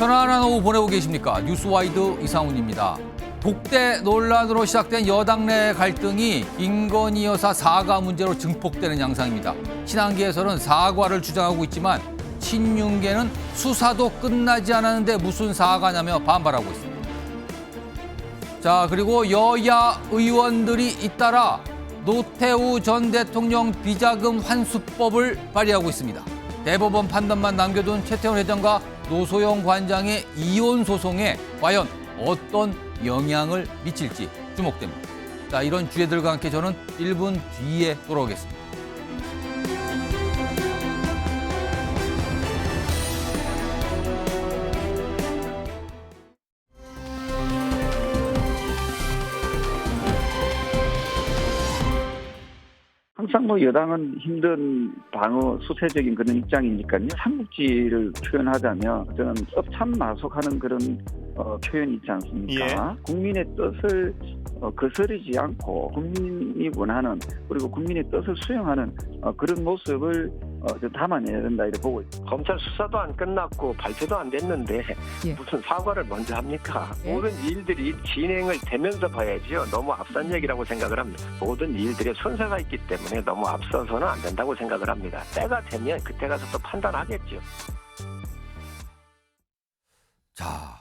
편안한 오후 보내고 계십니까? 뉴스와이드 이상훈입니다. 독대 논란으로 시작된 여당 내 갈등이 김건희 여사 사과 문제로 증폭되는 양상입니다. 신한계에서는 사과를 주장하고 있지만 친윤계는 수사도 끝나지 않았는데 무슨 사과냐며 반발하고 있습니다. 자, 그리고 여야 의원들이 잇따라 노태우 전 대통령 비자금 환수법을 발의하고 있습니다. 대법원 판단만 남겨둔 최태원 회장과 노소영 관장의 이혼 소송에 과연 어떤 영향을 미칠지 주목됩니다. 자, 이런 주제들과 함께 저는 1분 뒤에 돌아오겠습니다. 항상 여당은 힘든 방어 수세적인 그런 입장이니까요. 삼국지를 표현하자면 저는 읍참마속하는 그런 표현이 있지 않습니까? 예. 국민의 뜻을 거스르지 않고 국민이 원하는 그리고 국민의 뜻을 수용하는 그런 모습을 담아내야 된다 이렇게 보고 있습니다. 검찰 수사도 안 끝났고 발표도 안 됐는데 무슨 사과를 먼저 합니까? 모든 일들이 진행을 되면서 봐야지요. 너무 앞선 얘기라고 생각을 합니다. 모든 일들에 순서가 있기 때문에 너무 앞서서는 안 된다고 생각을 합니다. 때가 되면 그때 가서 또 판단하겠죠. 자,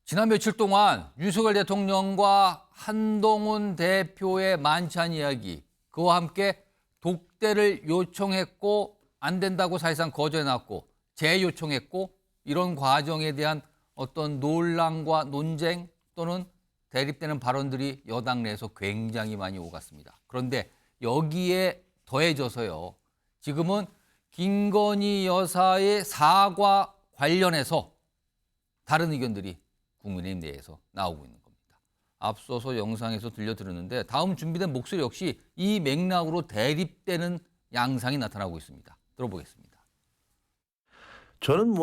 지난 며칠 동안 윤석열 대통령과 한동훈 대표의 만찬 이야기, 그와 함께 독대를 요청했고 안 된다고 사실상 거절해놨고 재요청했고 이런 과정에 대한 어떤 논란과 논쟁 또는 대립되는 발언들이 여당 내에서 굉장히 많이 오갔습니다. 그런데 여기에 더해져서요. 지금은 김건희 여사의 사과 관련해서 다른 의견들이 국민의힘 내에서 나오고 있는 겁니다. 앞서서 영상에서 들려드렸는데 다음 준비된 목소리 역시 이 맥락으로 대립되는 양상이 나타나고 있습니다. 들어보겠습니다. 저는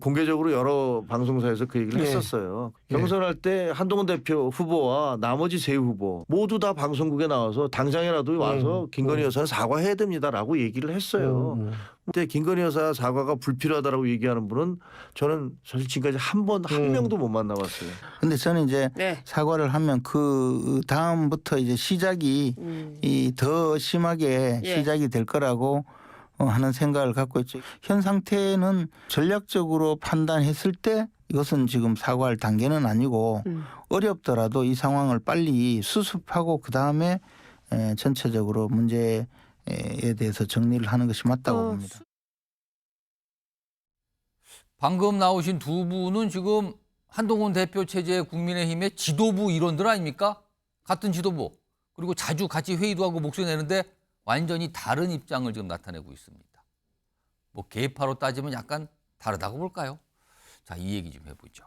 공개적으로 여러 방송사에서 그 얘기를 했었어요. 경선할 때 한동훈 대표 후보와 나머지 세 후보 모두 다 방송국에 나와서 당장이라도 와서 김건희 여사는 사과해야 됩니다라고 얘기를 했어요. 근데 김건희 여사 사과가 불필요하다라고 얘기하는 분은 저는 사실 지금까지 한 명도 못 만나봤어요. 근데 저는 이제 사과를 하면 그 다음부터 이제 시작이 더 심하게 시작이 될 거라고 하는 생각을 갖고 있죠. 현 상태는 전략적으로 판단했을 때 이것은 지금 사과할 단계는 아니고 어렵더라도 이 상황을 빨리 수습하고 그다음에 전체적으로 문제에 대해서 정리를 하는 것이 맞다고 봅니다. 방금 나오신 두 분은 지금 한동훈 대표 체제의 국민의힘의 지도부 일원들 아닙니까? 같은 지도부. 그리고 자주 같이 회의도 하고 목소리 내는데 완전히 다른 입장을 지금 나타내고 있습니다. 계파로 따지면 약간 다르다고 볼까요? 자, 이 얘기 좀 해보죠.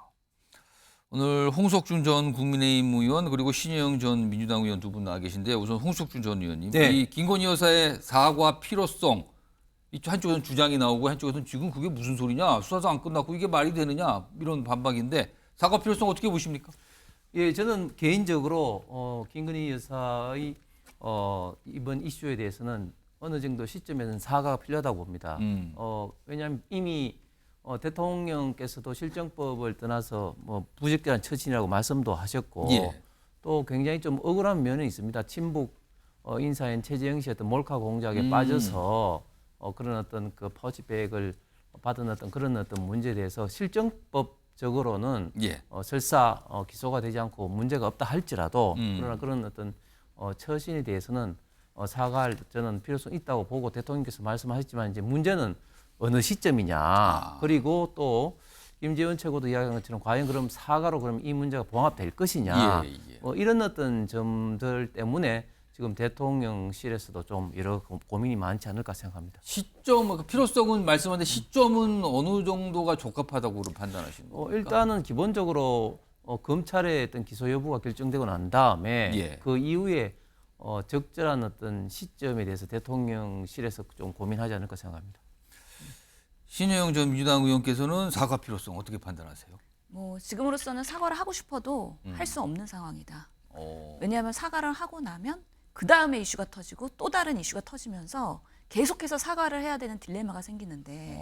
오늘 홍석준 전 국민의힘 의원 그리고 신혜영 전 민주당 의원 두 분 나와 계신데 우선 홍석준 전 의원님. 이 김건희 여사의 사과 필요성 한쪽에서는 주장이 나오고 한쪽에서는 지금 그게 무슨 소리냐. 수사도 안 끝났고 이게 말이 되느냐. 이런 반박인데 사과 필요성 어떻게 보십니까? 예, 저는 개인적으로 김건희 여사의 이번 이슈에 대해서는 어느 정도 시점에는 사과가 필요하다고 봅니다. 왜냐하면 이미 대통령께서도 실정법을 떠나서 부적절한 처신이라고 말씀도 하셨고 또 굉장히 좀 억울한 면이 있습니다. 친북 인사인 최재형 씨 어떤 몰카 공작에 빠져서 그런 어떤 그 퍼치백을 받은 어떤 그런 어떤 문제에 대해서 실정법적으로는 설사 기소가 되지 않고 문제가 없다 할지라도 그러나 그런 어떤 처신에 대해서는 사과할 저는 필요성이 있다고 보고 대통령께서 말씀하셨지만 이제 문제는 어느 시점이냐. 그리고 또 김재원 최고도 이야기한 것처럼 과연 그럼 사과로 그럼 이 문제가 봉합될 것이냐. 이런 어떤 점들 때문에 지금 대통령실에서도 좀 여러 고민이 많지 않을까 생각합니다. 시점, 필요성은 말씀하는데 시점은 어느 정도가 적합하다고 판단하시는 겁니까? 일단은 기본적으로 검찰의 어떤 기소 여부가 결정되고 난 다음에 그 이후에 적절한 어떤 시점에 대해서 대통령실에서 좀 고민하지 않을까 생각합니다. 신혜영 전 민주당 의원께서는 사과 필요성 어떻게 판단하세요? 지금으로서는 사과를 하고 싶어도 할 수 없는 상황이다. 왜냐하면 사과를 하고 나면 그 다음에 이슈가 터지고 또 다른 이슈가 터지면서 계속해서 사과를 해야 되는 딜레마가 생기는데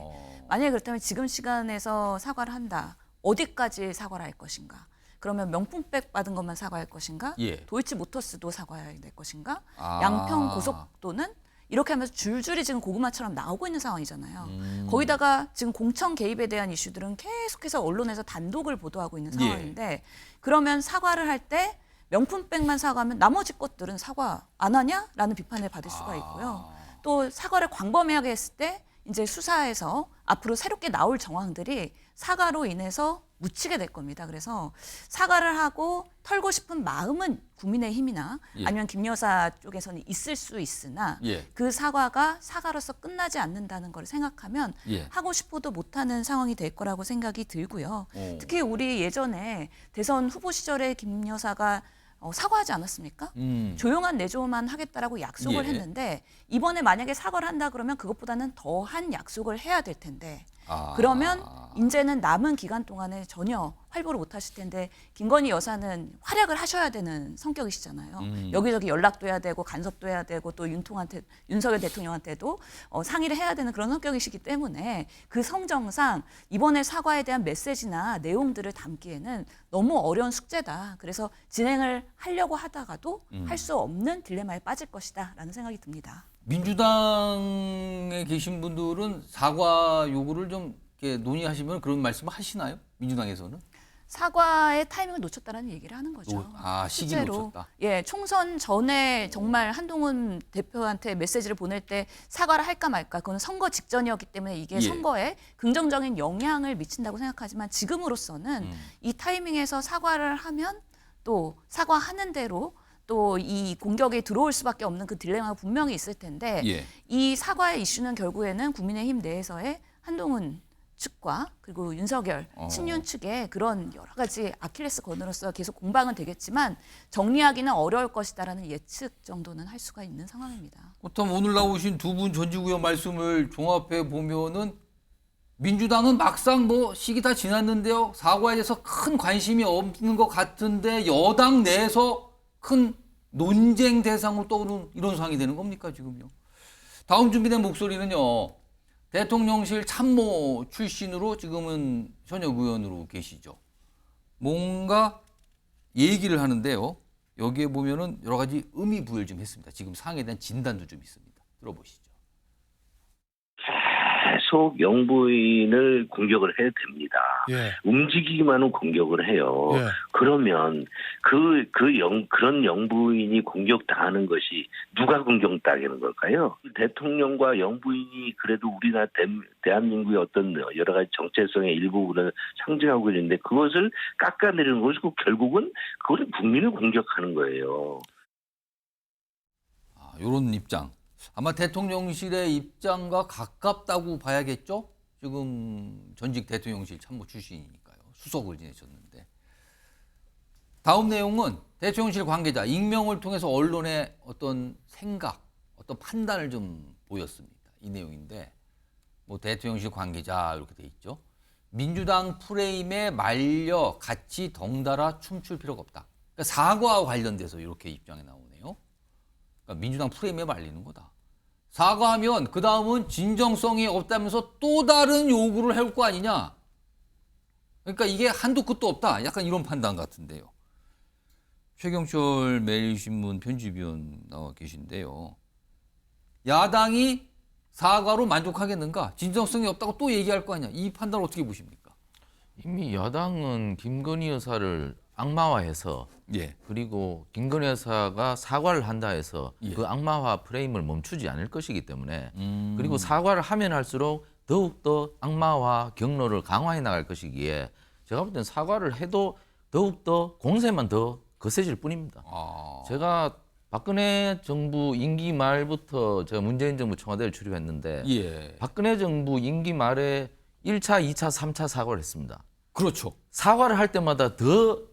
만약에 그렇다면 지금 시간에서 사과를 한다. 어디까지 사과를 할 것인가? 그러면 명품백 받은 것만 사과할 것인가? 예. 도이치모터스도 사과해야 될 것인가? 아. 양평 고속도는 이렇게 하면서 줄줄이 지금 고구마처럼 나오고 있는 상황이잖아요. 거기다가 지금 공청 개입에 대한 이슈들은 계속해서 언론에서 단독을 보도하고 있는 상황인데 그러면 사과를 할 때 명품백만 사과하면 나머지 것들은 사과 안 하냐? 라는 비판을 받을 수가 있고요. 또 사과를 광범위하게 했을 때 이제 수사에서 앞으로 새롭게 나올 정황들이 사과로 인해서 묻히게 될 겁니다. 그래서 사과를 하고 털고 싶은 마음은 국민의힘이나 예. 아니면 김 여사 쪽에서는 있을 수 있으나 예. 그 사과가 사과로서 끝나지 않는다는 걸 생각하면 예. 하고 싶어도 못하는 상황이 될 거라고 생각이 들고요. 오. 특히 우리 예전에 대선 후보 시절에 김 여사가 사과하지 않았습니까? 조용한 내조만 하겠다라고 약속을 예. 했는데 이번에 만약에 사과를 한다 그러면 그것보다는 더한 약속을 해야 될 텐데 아. 그러면 이제는 남은 기간 동안에 전혀 활보를 못 하실 텐데 김건희 여사는 활약을 하셔야 되는 성격이시잖아요. 여기저기 연락도 해야 되고 간섭도 해야 되고 또 윤석열 대통령한테도 상의를 해야 되는 그런 성격이시기 때문에 그 성정상 이번에 사과에 대한 메시지나 내용들을 담기에는 너무 어려운 숙제다. 그래서 진행을 하려고 하다가도 할 수 없는 딜레마에 빠질 것이다라는 생각이 듭니다. 민주당에 계신 분들은 사과 요구를 좀 이렇게 논의하시면 그런 말씀을 하시나요? 민주당에서는? 사과의 타이밍을 놓쳤다라는 얘기를 하는 거죠. 시기를 실제로. 놓쳤다. 예, 총선 전에 정말 한동훈 대표한테 메시지를 보낼 때 사과를 할까 말까. 그건 선거 직전이었기 때문에 이게 예. 선거에 긍정적인 영향을 미친다고 생각하지만 지금으로서는 이 타이밍에서 사과를 하면 또 사과하는 대로 또 이 공격이 들어올 수밖에 없는 그 딜레마가 분명히 있을 텐데 예. 이 사과의 이슈는 결국에는 국민의힘 내에서의 한동훈 측과 그리고 윤석열 친윤 측의 그런 여러 가지 아킬레스 건으로서 계속 공방은 되겠지만 정리하기는 어려울 것이다라는 예측 정도는 할 수가 있는 상황입니다. 그렇다면 오늘 나오신 두 분 전직의원 말씀을 종합해 보면은 민주당은 막상 뭐 시기 다 지났는데요. 사과에 대해서 큰 관심이 없는 것 같은데 여당 내에서 큰 논쟁 대상으로 떠오르는 이런 상황이 되는 겁니까 지금요? 다음 준비된 목소리는요. 대통령실 참모 출신으로 지금은 현역 의원으로 계시죠. 뭔가 얘기를 하는데요. 여기에 보면은 여러 가지 의미 부여를 좀 했습니다. 지금 상황에 대한 진단도 좀 있습니다. 들어보시죠. 계속 영부인을 공격을 해도 됩니다. 예. 움직이기만 하면 공격을 해요. 예. 그러면 그런 영부인이 공격당하는 것이 누가 공격당하는 걸까요? 대통령과 영부인이 그래도 우리나라 대한민국의 어떤 여러 가지 정체성의 일부분을 상징하고 있는데 그것을 깎아내리는 것이고 결국은 그것은 국민을 공격하는 거예요. 이런 입장. 아마 대통령실의 입장과 가깝다고 봐야겠죠? 지금 전직 대통령실 참모 출신이니까요. 수석을 지내셨는데. 다음 내용은 대통령실 관계자 익명을 통해서 언론의 어떤 생각, 어떤 판단을 좀 보였습니다. 이 내용인데 뭐 대통령실 관계자 이렇게 돼 있죠. 민주당 프레임에 말려 같이 덩달아 춤출 필요가 없다. 그러니까 사과와 관련돼서 이렇게 입장이 나오네요. 그러니까 민주당 프레임에 말리는 거다. 사과하면 그 다음은 진정성이 없다면서 또 다른 요구를 해올 거 아니냐. 그러니까 이게 한도 끝도 없다. 약간 이런 판단 같은데요. 최경철 매일신문 편집위원 나와 계신데요. 야당이 사과로 만족하겠는가? 진정성이 없다고 또 얘기할 거 아니냐. 이 판단을 어떻게 보십니까? 이미 여당은 김건희 여사를 악마화해서 예. 그리고 김건희 여사가 사과를 한다 해서 예. 그 악마화 프레임을 멈추지 않을 것이기 때문에 그리고 사과를 하면 할수록 더욱더 악마화 경로를 강화해 나갈 것이기에 제가 볼 때는 사과를 해도 더욱더 공세만 더 거세질 뿐입니다. 제가 박근혜 정부 임기 말부터 제가 문재인 정부 청와대를 출입했는데 예. 박근혜 정부 임기 말에 1차, 2차, 3차 사과를 했습니다. 그렇죠. 사과를 할 때마다 더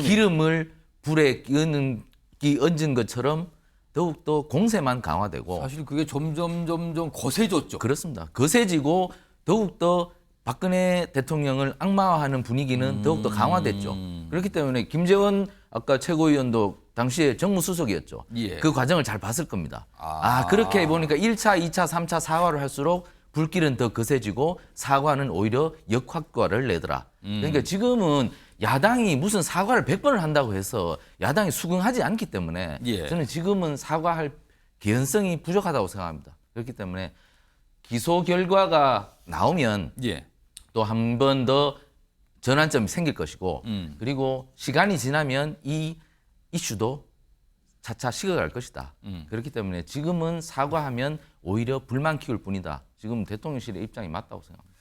기름을 불에 얹은 것처럼 더욱더 공세만 강화되고 사실 그게 점점 거세졌죠. 그렇습니다. 거세지고 더욱더 박근혜 대통령을 악마화하는 분위기는 더욱더 강화됐죠. 그렇기 때문에 김재원 아까 최고위원도 당시에 정무수석이었죠. 예. 그 과정을 잘 봤을 겁니다. 그렇게 보니까 1차, 2차, 3차 사과를 할수록 불길은 더 거세지고 사과는 오히려 역효과를 내더라. 그러니까 지금은 야당이 무슨 사과를 100번을 한다고 해서 야당이 수긍하지 않기 때문에 예. 저는 지금은 사과할 개연성이 부족하다고 생각합니다. 그렇기 때문에 기소 결과가 나오면 예. 또 한 번 더 전환점이 생길 것이고 그리고 시간이 지나면 이 이슈도 차차 식어갈 것이다. 그렇기 때문에 지금은 사과하면 오히려 불만 키울 뿐이다. 지금 대통령실의 입장이 맞다고 생각합니다.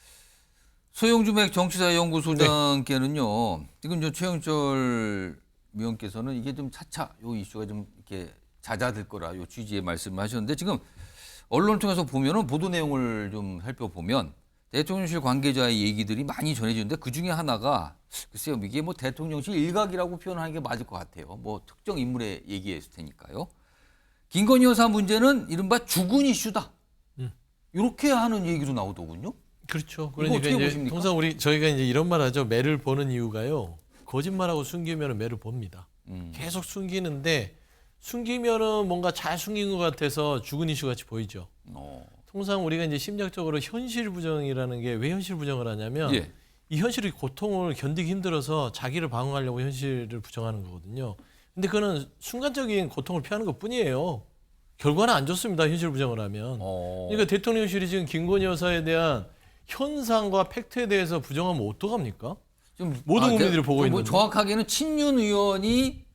소영주맥 정치사연구소장께는요. 지금 저 최영철 위원께서는 이게 좀 차차 요 이슈가 좀 이렇게 잦아들 거라 요 취지의 말씀을 하셨는데 지금 언론을 통해서 보면은 보도 내용을 좀 살펴보면 대통령실 관계자의 얘기들이 많이 전해지는데 그 중에 하나가 글쎄요 이게 뭐 대통령실 일각이라고 표현하는 게 맞을 것 같아요. 뭐 특정 인물의 얘기였을 테니까요. 김건희 여사 문제는 이른바 죽은 이슈다. 이렇게 하는 얘기도 나오더군요. 그렇죠. 이거 어떻게 이제 보십니까? 통상 저희가 이제 이런 말 하죠. 매를 보는 이유가요. 거짓말하고 숨기면 매를 봅니다. 계속 숨기는데 숨기면은 뭔가 잘 숨긴 것 같아서 죽은 이슈 같이 보이죠. 통상 우리가 이제 심리학적으로 현실 부정이라는 게 왜 현실 부정을 하냐면 예. 이 현실의 고통을 견디기 힘들어서 자기를 방어하려고 현실을 부정하는 거거든요. 근데 그거는 순간적인 고통을 피하는 것뿐이에요. 결과는 안 좋습니다. 현실 부정을 하면. 그러니까 대통령실이 지금 김건희 여사에 대한 현상과 팩트에 대해서 부정하면 어떡합니까? 좀 모든 국민들이 보고 있는. 뭐 정확하게는 친윤 의원이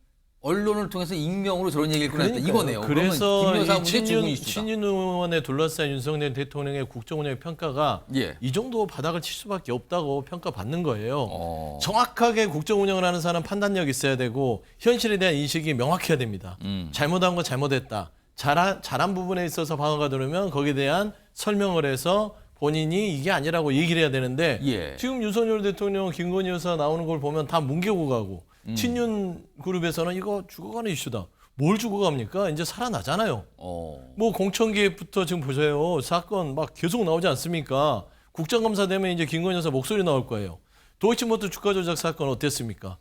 언론을 통해서 익명으로 저런 얘기를 꺼냈다 이거네요. 그래서 그러면 김 여사 이 문제 죽은 이슈다. 친윤 의원에 둘러싼 윤석열 대통령의 국정 운영의 평가가 예. 이 정도 바닥을 칠 수밖에 없다고 평가받는 거예요. 정확하게 국정 운영을 하는 사람 판단력이 있어야 되고 현실에 대한 인식이 명확해야 됩니다. 잘못한 건 잘못했다. 잘한 부분에 있어서 방어가 들으면 거기에 대한 설명을 해서 본인이 이게 아니라고 얘기를 해야 되는데 예. 지금 윤석열 대통령 김건희 여사 나오는 걸 보면 다 뭉개고 가고 친윤 그룹에서는 이거 죽어가는 이슈다. 뭘 죽어갑니까? 이제 살아나잖아요. 뭐 공천개입부터 지금 보세요. 사건 막 계속 나오지 않습니까? 국정감사 되면 이제 김건희 여사 목소리 나올 거예요. 도이치모터 주가 조작 사건 어땠습니까?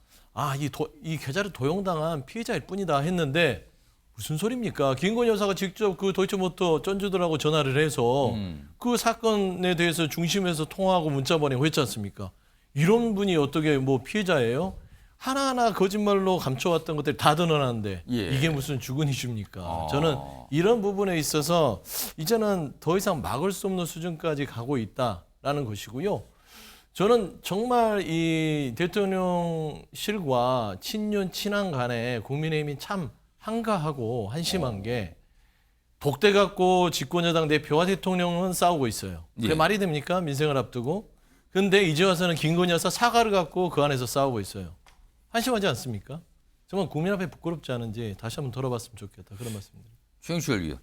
이 계좌를 도용당한 피해자일 뿐이다 했는데 무슨 소리입니까? 김건희 여사가 직접 그 도이치모터 전주들하고 전화를 해서 그 사건에 대해서 중심에서 통화하고 문자 보내고 했지 않습니까? 이런 분이 어떻게 뭐 피해자예요? 하나하나 거짓말로 감춰왔던 것들이 다 드러나는데 예. 이게 무슨 죽은 이슈입니까? 저는 이런 부분에 있어서 이제는 더 이상 막을 수 없는 수준까지 가고 있다라는 것이고요. 저는 정말 이 대통령실과 친윤 친한 간에 국민의힘이 참 한가하고 한심한 게 독대 갖고 집권여당 대표와 대통령은 싸우고 있어요. 그게 예. 말이 됩니까? 민생을 앞두고. 근데 이제 와서는 김건희 여사 사과를 갖고 그 안에서 싸우고 있어요. 한심하지 않습니까? 정말 국민 앞에 부끄럽지 않은지 다시 한번 돌아봤으면 좋겠다. 그런 말씀드립니다. 최영철 위원.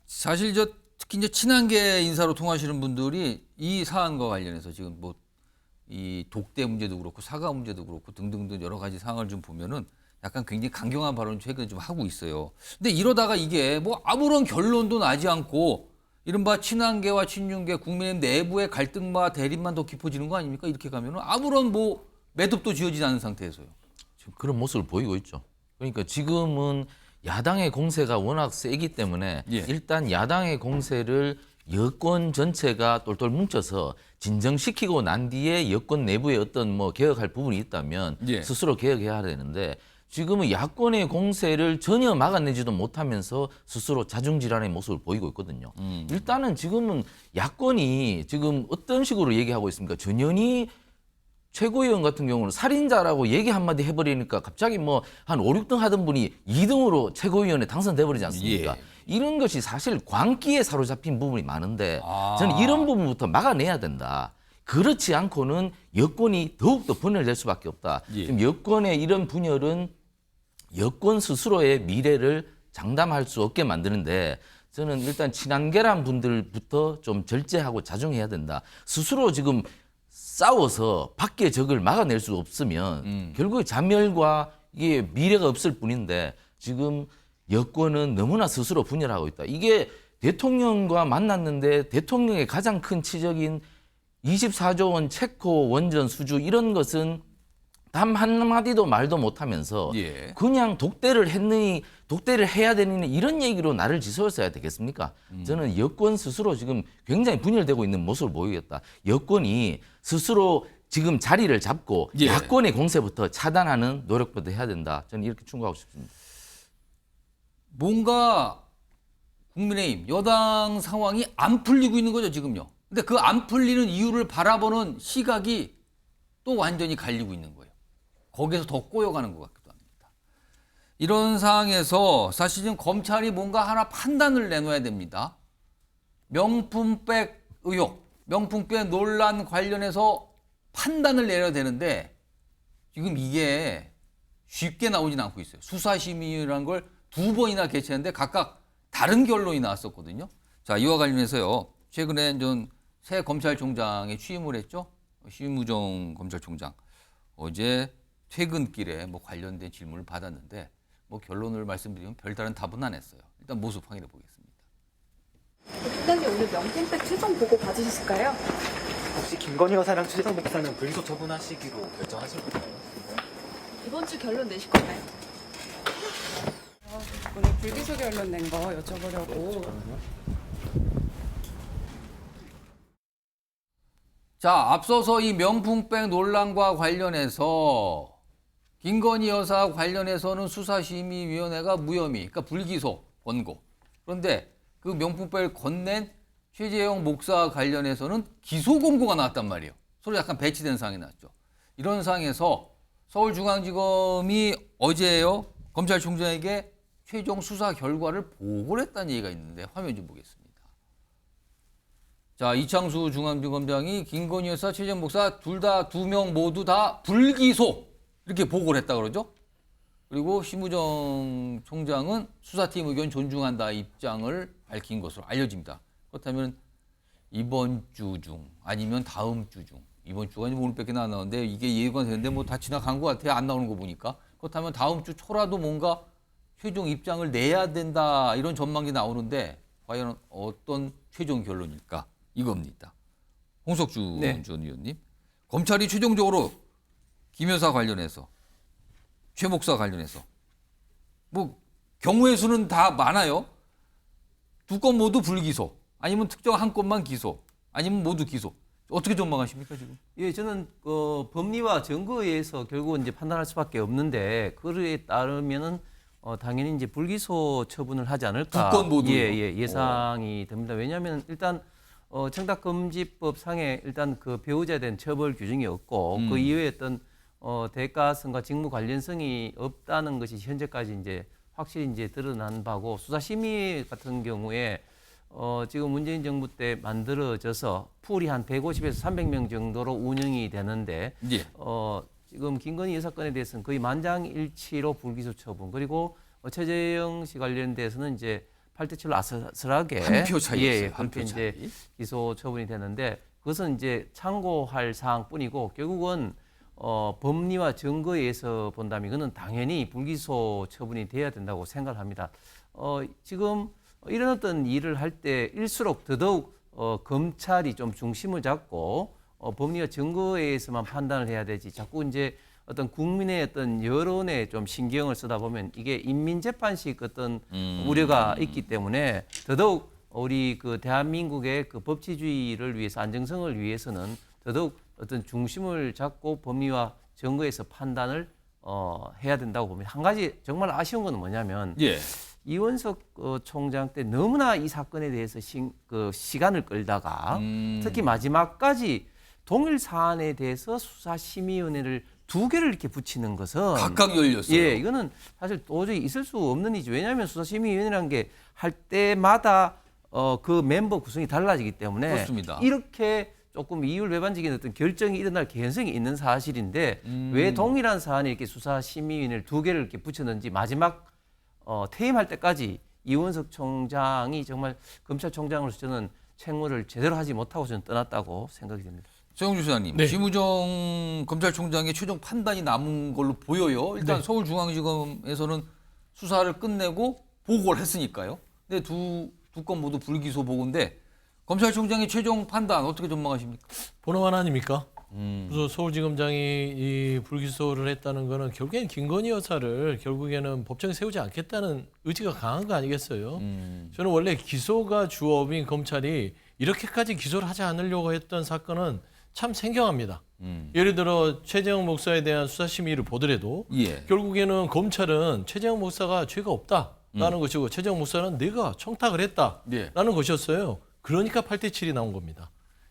사실 특히 이제 친한계 인사로 통하시는 분들이 이 사안과 관련해서 지금 뭐 이 독대 문제도 그렇고 사과 문제도 그렇고 등등등 여러 가지 상황을 좀 보면은 약간 굉장히 강경한 발언을 최근에 좀 하고 있어요. 근데 이러다가 이게 뭐 아무런 결론도 나지 않고 이른바 친한계와 친윤계 국민의힘 내부의 갈등과 대립만 더 깊어지는 거 아닙니까? 이렇게 가면은 아무런 뭐 매듭도 지어지지 않은 상태에서요. 지금 그런 모습을 보이고 있죠. 그러니까 지금은 야당의 공세가 워낙 세기 때문에 예. 일단 야당의 공세를 여권 전체가 똘똘 뭉쳐서 진정시키고 난 뒤에 여권 내부에 어떤 뭐 개혁할 부분이 있다면 예. 스스로 개혁해야 되는데 지금은 야권의 공세를 전혀 막아내지도 못하면서 스스로 자중질환의 모습을 보이고 있거든요. 일단은 지금은 야권이 지금 어떤 식으로 얘기하고 있습니까? 전현희 최고위원 같은 경우는 살인자라고 얘기 한마디 해버리니까 갑자기 뭐 한 5, 6등 하던 분이 2등으로 최고위원에 당선돼 버리지 않습니까? 예. 이런 것이 사실 광기에 사로잡힌 부분이 많은데 저는 이런 부분부터 막아내야 된다. 그렇지 않고는 여권이 더욱더 분열될 수밖에 없다. 예. 지금 여권의 이런 분열은 여권 스스로의 미래를 장담할 수 없게 만드는데 저는 일단 친한계란 분들부터 좀 절제하고 자중해야 된다. 스스로 지금 싸워서 밖의 적을 막아낼 수 없으면 결국에 잔멸과 이게 미래가 없을 뿐인데 지금 여권은 너무나 스스로 분열하고 있다. 이게 대통령과 만났는데 대통령의 가장 큰 치적인 24조 원 체코 원전 수주 이런 것은 단 한마디도 말도 못하면서 예. 그냥 독대를 했느니 독대를 해야 되느니 이런 얘기로 나를 지속했어야 되겠습니까? 저는 여권 스스로 지금 굉장히 분열되고 있는 모습을 보이겠다. 여권이 스스로 지금 자리를 잡고 예. 야권의 공세부터 차단하는 노력부터 해야 된다. 저는 이렇게 충고하고 싶습니다. 뭔가 국민의힘 여당 상황이 안 풀리고 있는 거죠, 지금요. 근데 그 안 풀리는 이유를 바라보는 시각이 또 완전히 갈리고 있는 거예요. 거기에서 더 꼬여가는 것 같기도 합니다. 이런 상황에서 사실 지금 검찰이 뭔가 하나 판단을 내놔야 됩니다. 명품백 의혹, 명품백 논란 관련해서 판단을 내려야 되는데 지금 이게 쉽게 나오진 않고 있어요. 수사심의라는 걸 2번이나 개최했는데 각각 다른 결론이 나왔었거든요. 자, 이와 관련해서요. 최근에 새 검찰총장에 취임을 했죠. 심우정 검찰총장. 어제 퇴근길에 관련된 질문을 받았는데 결론을 말씀드리면 별다른 답은 안 했어요. 일단 모습 확인해 보겠습니다. 국장님 오늘 명품백 최종 보고 받으실까요? 혹시 김건희 여사랑 최재성 목사는 불기소 처분하시기로 결정하신 건가요? 이번 주 결론 내실 건가요? 오늘 불기소 결론 낸 거 여쭤보려고. 자, 앞서서 이 명품백 논란과 관련해서 김건희 여사 관련해서는 수사심의위원회가 무혐의, 그러니까 불기소 권고. 그런데 그 명품백을 건넨 최재형 목사 관련해서는 기소 공고가 나왔단 말이에요. 서로 약간 배치된 상황이 났죠. 이런 상황에서 서울중앙지검이 어제요 검찰총장에게 최종 수사 결과를 보고를 했다는 얘기가 있는데 화면 좀 보겠습니다. 자, 이창수 중앙지검장이 김건희 여사, 최재형 목사 둘 다 2명 모두 다 불기소 이렇게 보고를 했다 그러죠. 그리고 심우정 총장은 수사팀 의견 존중한다 입장을 밝힌 것으로 알려집니다. 그렇다면 이번 주 중 아니면 다음 주 중, 이번 주가 오늘밖에 안 나오는데 이게 예고가 되는데 다 지나간 것 같아요. 안 나오는 거 보니까. 그렇다면 다음 주 초라도 뭔가 최종 입장을 내야 된다 이런 전망이 나오는데 과연 어떤 최종 결론일까? 이겁니다. 홍석주 전 의원님. 검찰이 최종적으로 김 여사 관련해서 최 목사 관련해서 경우의 수는 다 많아요. 2건 모두 불기소 아니면 특정 한 건만 기소 아니면 모두 기소. 어떻게 전망하십니까 지금? 예, 저는 법리와 증거에 의해서 결국 이제 판단할 수밖에 없는데 그에 따르면은 당연히 이제 불기소 처분을 하지 않을까. 2건 모두 예상이 됩니다. 왜냐하면 일단 청탁금지법 상에 일단 그 배우자에 대한 처벌 규정이 없고 그 이외에 어떤 대가성과 직무 관련성이 없다는 것이 현재까지 이제 확실히 이제 드러난 바고 수사심의 같은 경우에 지금 문재인 정부 때 만들어져서 풀이 한 150에서 300명 정도로 운영이 되는데 예. 지금 김건희 여사 건에 대해서는 거의 만장일치로 불기소 처분 그리고 최재형 씨 관련돼서는 이제 8대7로 아슬아슬하게 한 표 차이였어요. 한 그렇게 표 차이. 이제 기소 처분이 되는데 그것은 이제 참고할 사항뿐이고 결국은 법리와 증거에 의해서 본다면 이거는 당연히 불기소 처분이 돼야 된다고 생각을 합니다. 지금 이런 어떤 일을 할 때일수록 더더욱 검찰이 좀 중심을 잡고 법리와 증거에 의해서만 판단을 해야 되지 자꾸 이제 어떤 국민의 어떤 여론에 좀 신경을 쓰다 보면 이게 인민재판식 어떤 우려가 있기 때문에 더더욱 우리 그 대한민국의 그 법치주의를 위해서 안정성을 위해서는 더더욱 어떤 중심을 잡고 법리와 증거에서 판단을 해야 된다고 봅니다. 한 가지 정말 아쉬운 건 뭐냐면 이원석 총장 때 너무나 이 사건에 대해서 시간을 끌다가 특히 마지막까지 동일 사안에 대해서 수사심의위원회를 2개를 이렇게 붙이는 것은 각각 열렸어요. 예, 이거는 사실 도저히 있을 수 없는 일이죠. 왜냐하면 수사심의위원회라는 게 할 때마다 그 멤버 구성이 달라지기 때문에 그렇습니다. 이렇게 조금 이율 배반적인 어떤 결정이 일어날 개연성이 있는 사실인데 왜 동일한 사안에 이렇게 수사심의위원회를 2개를 이렇게 붙였는지 마지막 퇴임할 때까지 이원석 총장이 정말 검찰총장으로서 저는 책무를 제대로 하지 못하고 저는 떠났다고 생각이 됩니다. 최영주 소장님, 심우정 검찰총장의 최종 판단이 남은 걸로 보여요. 일단 서울중앙지검에서는 수사를 끝내고 보고를 했으니까요. 근데 두 건 모두 불기소 보고인데 검찰총장의 최종 판단 어떻게 전망하십니까? 본어만 아닙니까? 그래서 서울지검장이 이 불기소를 했다는 거는 결국엔 김건희 여사를 결국에는 법정에 세우지 않겠다는 의지가 강한 거 아니겠어요? 저는 원래 기소가 주업인 검찰이 이렇게까지 기소를 하지 않으려고 했던 사건은 참 생경합니다. 예를 들어 최재형 목사에 대한 수사심의를 보더라도 결국에는 검찰은 최재형 목사가 죄가 없다라는 것이고 최재형 목사는 내가 청탁을 했다라는 것이었어요. 그러니까 8대7이 나온 겁니다.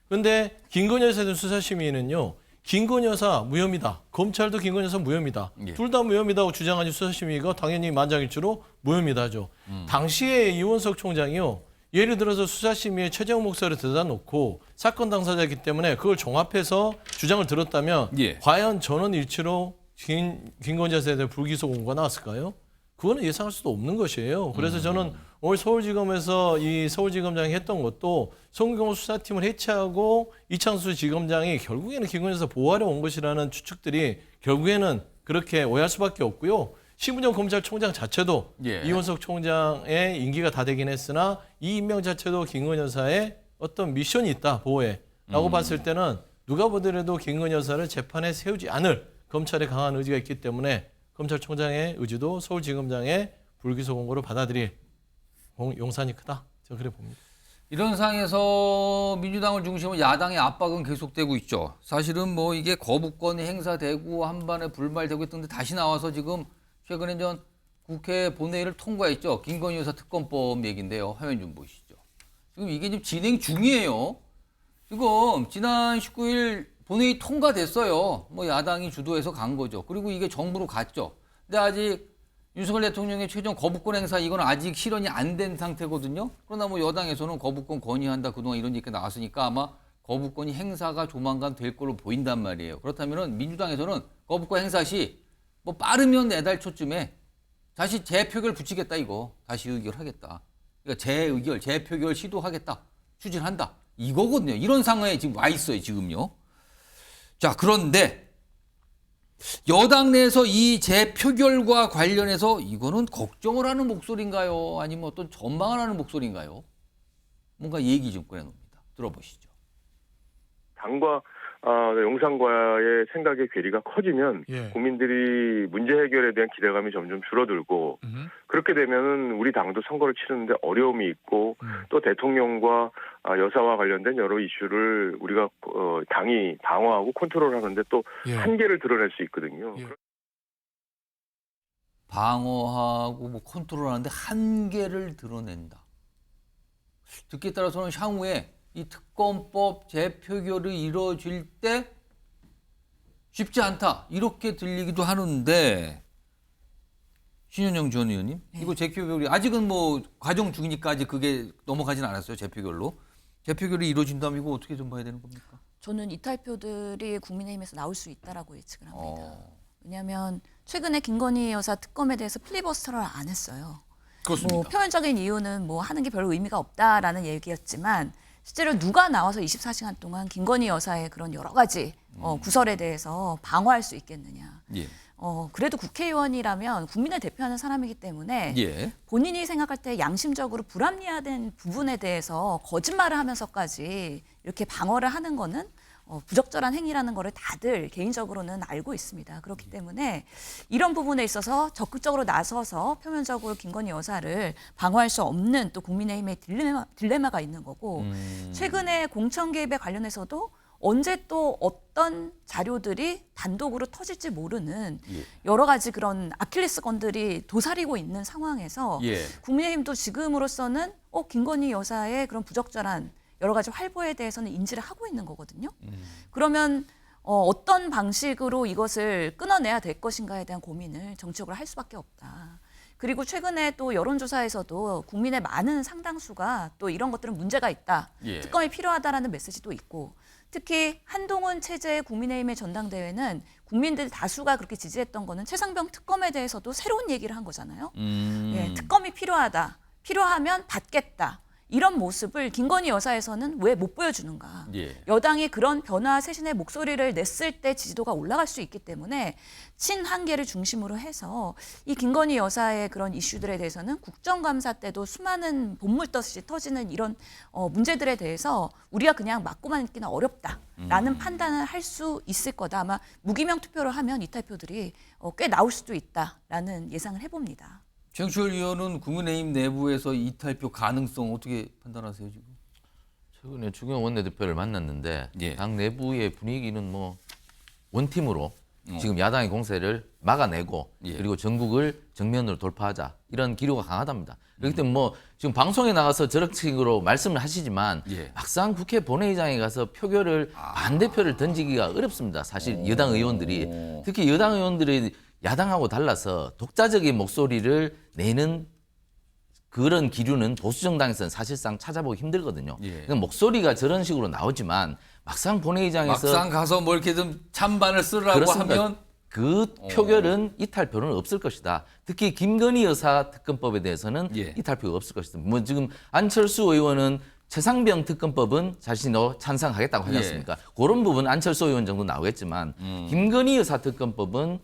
그런데 김건희 여사에 대한 수사심의는요. 김건희 여사 무혐의다. 검찰도 김건희 여사 무혐의다. 둘 다 무혐의다고 주장하는 수사심의가 당연히 만장일치로 무혐의다죠. 당시에 이원석 총장이요. 예를 들어서 수사심의에 최재형 목사를 데려다 놓고 사건 당사자이기 때문에 그걸 종합해서 주장을 들었다면 과연 전원 일치로 김건희 여사에 대한 불기소 공고가 나왔을까요? 그거는 예상할 수도 없는 것이에요. 그래서 저는 오늘 서울지검에서 이 서울지검장이 했던 것도 송경호 수사팀을 해체하고 이창수 지검장이 결국에는 김건희 여사 보호하려 온 것이라는 추측들이 결국에는 그렇게 오해할 수밖에 없고요. 심은정 검찰총장 자체도 이원석 총장의 임기가 다 되긴 했으나 이 임명 자체도 김건희 여사의 어떤 미션이 있다, 보호해라고 봤을 때는 누가 보더라도 김건희 여사를 재판에 세우지 않을 검찰의 강한 의지가 있기 때문에 검찰총장의 의지도 서울지검장의 불기소 공고를 받아들일 용산이 크다. 저는 그래 봅니다. 이런 상황에서 민주당을 중심으로 야당의 압박은 계속되고 있죠. 사실은 뭐 이게 거부권이 행사되고 한반에 불발되고 있던데 다시 나와서 지금 최근에 전 국회 본회의를 통과했죠. 김건희 여사 특검법 얘기인데요. 화면 좀 보시죠. 지금 이게 지금 진행 중이에요. 지금 지난 19일 본회의 통과됐어요. 뭐 야당이 주도해서 간 거죠. 그리고 이게 정부로 갔죠. 근데 아직 윤석열 대통령의 최종 거부권 행사 이건 아직 실현이 안 된 상태거든요. 그러나 뭐 여당에서는 거부권 건의한다 그동안 이런 얘기가 나왔으니까 아마 거부권이 행사가 조만간 될 걸로 보인단 말이에요. 그렇다면은 민주당에서는 거부권 행사 시 뭐 빠르면 내달 초쯤에 다시 재표결 붙이겠다 이거. 다시 의결하겠다. 그러니까 재의결, 재표결 시도하겠다. 추진한다. 이거거든요. 이런 상황에 지금 와 있어요, 지금요. 자, 그런데 여당 내에서 이 재표결과 관련해서 이거는 걱정을 하는 목소리인가요? 아니면 어떤 전망을 하는 목소리인가요? 뭔가 얘기 좀 꺼내놓습니다. 들어보시죠. 당과 용산과의 생각의 괴리가 커지면 국민들이 문제 해결에 대한 기대감이 점점 줄어들고 그렇게 되면은 우리 당도 선거를 치르는데 어려움이 있고 또 대통령과 여사와 관련된 여러 이슈를 우리가 당이 방어하고 컨트롤하는데 또 한계를 드러낼 수 있거든요. 방어하고 뭐 컨트롤하는데 한계를 드러낸다. 듣기에 따라서는 향후에 이 특검법 재표결이 이루어질 때 쉽지 않다 이렇게 들리기도 하는데 신현영 전 의원님 이거 재표결이 아직은 뭐 과정 중이니까 아직 그게 넘어가진 않았어요. 재표결이 이루어진다면 이거 어떻게 좀 봐야 되는 겁니까? 저는 이탈표들이 국민의힘에서 나올 수 있다라고 예측을 합니다. 왜냐하면 최근에 김건희 여사 특검에 대해서 필리버스터를 안 했어요. 그렇습니다. 뭐 표면적인 이유는 뭐 하는 게 별로 의미가 없다라는 얘기였지만 실제로 누가 나와서 24시간 동안 김건희 여사의 그런 여러 가지 구설에 대해서 방어할 수 있겠느냐. 그래도 국회의원이라면 국민을 대표하는 사람이기 때문에 본인이 생각할 때 양심적으로 불합리화된 부분에 대해서 거짓말을 하면서까지 이렇게 방어를 하는 거는 부적절한 행위라는 거를 다들 개인적으로는 알고 있습니다. 그렇기 때문에 이런 부분에 있어서 적극적으로 나서서 표면적으로 김건희 여사를 방어할 수 없는 또 국민의힘의 딜레마가 있는 거고 최근에 공천 개입에 관련해서도 언제 또 어떤 자료들이 단독으로 터질지 모르는 여러 가지 그런 아킬레스건들이 도사리고 있는 상황에서 국민의힘도 지금으로서는 김건희 여사의 그런 부적절한 여러 가지 활보에 대해서는 인지를 하고 있는 거거든요. 그러면 어떤 방식으로 이것을 끊어내야 될 것인가에 대한 고민을 정치적으로 할 수밖에 없다. 그리고 최근에 또 여론조사에서도 국민의 많은 상당수가 또 이런 것들은 문제가 있다. 특검이 필요하다라는 메시지도 있고 특히 한동훈 체제의 국민의힘의 전당대회는 국민들 다수가 그렇게 지지했던 거는 최상병 특검에 대해서도 새로운 얘기를 한 거잖아요. 특검이 필요하다. 필요하면 받겠다. 이런 모습을 김건희 여사에서는 왜 못 보여주는가. 예. 여당이 그런 변화 쇄신의 목소리를 냈을 때 지지도가 올라갈 수 있기 때문에 친한계를 중심으로 해서 이 김건희 여사의 그런 이슈들에 대해서는 국정감사 때도 수많은 본물 떠시 터지는 이런 문제들에 대해서 우리가 그냥 맞고만 있기는 어렵다라는 판단을 할 수 있을 거다. 아마 무기명 투표를 하면 이탈표들이 꽤 나올 수도 있다라는 예상을 해봅니다. 최영철 의원은 국민의힘 내부에서 이탈표 가능성 어떻게 판단하세요 지금? 최근에 주경 원내대표를 만났는데 예. 당 내부의 분위기는 뭐 원팀으로 지금 야당의 공세를 막아내고 예. 그리고 전국을 정면으로 돌파하자 이런 기류가 강하답니다. 그렇기 때문에 뭐 지금 방송에 나가서 저런 식으로 말씀을 하시지만 예. 막상 국회 본회의장에 가서 표결을 반대표를 던지기가 어렵습니다. 사실 여당 의원들이 특히 여당 의원들이 야당하고 달라서 독자적인 목소리를 내는 그런 기류는 보수정당에서는 사실상 찾아보기 힘들거든요. 예. 그러니까 목소리가 저런 식으로 나오지만 막상 본회의장에서 막상 가서 뭐 이렇게 좀 찬반을 쓰라고 그렇습니다. 하면 그 표결은 이탈표는 없을 것이다. 특히 김건희 여사 특검법에 대해서는 예. 이탈표가 없을 것이다. 뭐 지금 안철수 의원은 최상병 특검법은 자신도 찬성하겠다고 하지 않습니까? 그런 부분 안철수 의원 정도 나오겠지만 김건희 여사 특검법은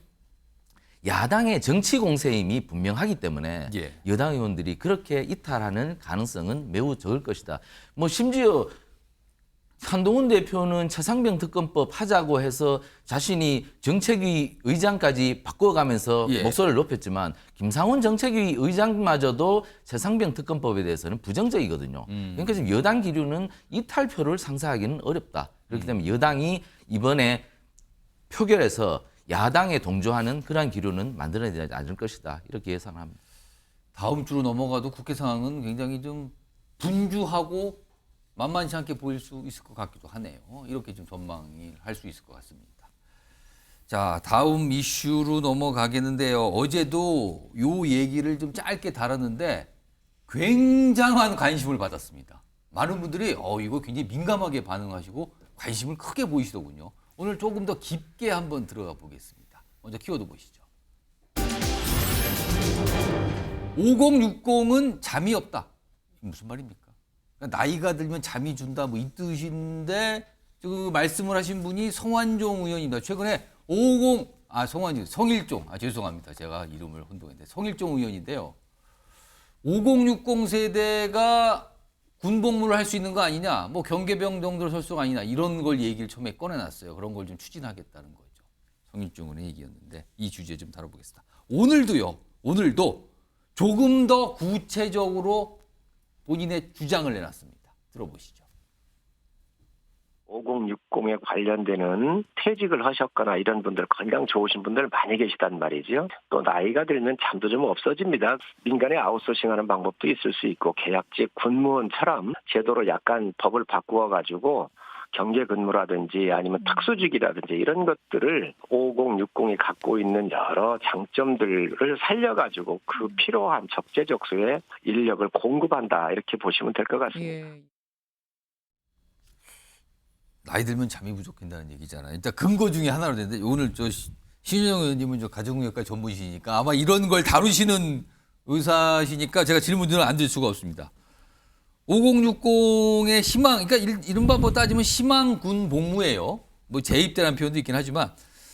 야당의 정치 공세임이 분명하기 때문에 예. 여당 의원들이 그렇게 이탈하는 가능성은 매우 적을 것이다. 뭐 심지어 한동훈 대표는 최상병 특검법 하자고 해서 자신이 정책위 의장까지 바꿔가면서 예. 목소리를 높였지만 김상원 정책위 의장마저도 최상병 특검법에 대해서는 부정적이거든요. 그러니까 지금 여당 기류는 이탈표를 상상하기는 어렵다. 그렇기 때문에 여당이 이번에 표결에서 야당에 동조하는 그러한 기류는 만들어내지 않을 것이다. 이렇게 예상합니다. 다음 주로 넘어가도 국회 상황은 굉장히 좀 분주하고 만만치 않게 보일 수 있을 것 같기도 하네요. 이렇게 좀 전망을 할 수 있을 것 같습니다. 자, 다음 이슈로 넘어가겠는데요. 어제도 요 얘기를 좀 짧게 다뤘는데 굉장한 관심을 받았습니다. 많은 분들이 이거 굉장히 민감하게 반응하시고 관심을 크게 보이시더군요. 오늘 조금 더 깊게 한번 들어가 보겠습니다. 먼저 키워드 보시죠. 5060은 잠이 없다. 무슨 말입니까? 그러니까 나이가 들면 잠이 준다 뭐 이 뜻인데 그 말씀을 하신 분이 성완종 의원입니다. 최근에 550 성일종 죄송합니다. 제가 이름을 혼동했는데 성일종 의원인데요. 5060 세대가 군복무를 할 수 있는 거 아니냐, 뭐 경계병 정도로 설 수가 아니냐 이런 걸 얘기를 처음에 꺼내놨어요. 그런 걸 좀 추진하겠다는 거죠. 성일종 의원의 얘기였는데 이 주제 좀 다뤄보겠습니다. 오늘도 조금 더 구체적으로 본인의 주장을 내놨습니다. 들어보시죠. 5060에 관련되는 퇴직을 하셨거나 이런 분들 건강 좋으신 분들 많이 계시단 말이죠. 또 나이가 들면 잠도 좀 없어집니다. 민간에 아웃소싱하는 방법도 있을 수 있고 계약직 군무원처럼 제도로 약간 법을 바꾸어가지고 경계 근무라든지 아니면 특수직이라든지 이런 것들을 5060이 갖고 있는 여러 장점들을 살려가지고 그 필요한 적재적소에 인력을 공급한다 이렇게 보시면 될 것 같습니다. 예. 나이 들면 잠이 부족한다는 얘기잖아요. 일단 근거 중에 하나로 되는데 오늘 신윤영 의원님은 가정의학과 전문의시니까 아마 이런 걸 다루시는 의사시니까 제가 질문을 안 드릴 수가 없습니다. 5060의 희망, 그러니까 이른바 뭐 따지면 희망군 복무예요. 뭐 재입대라는 표현도 있긴 하지만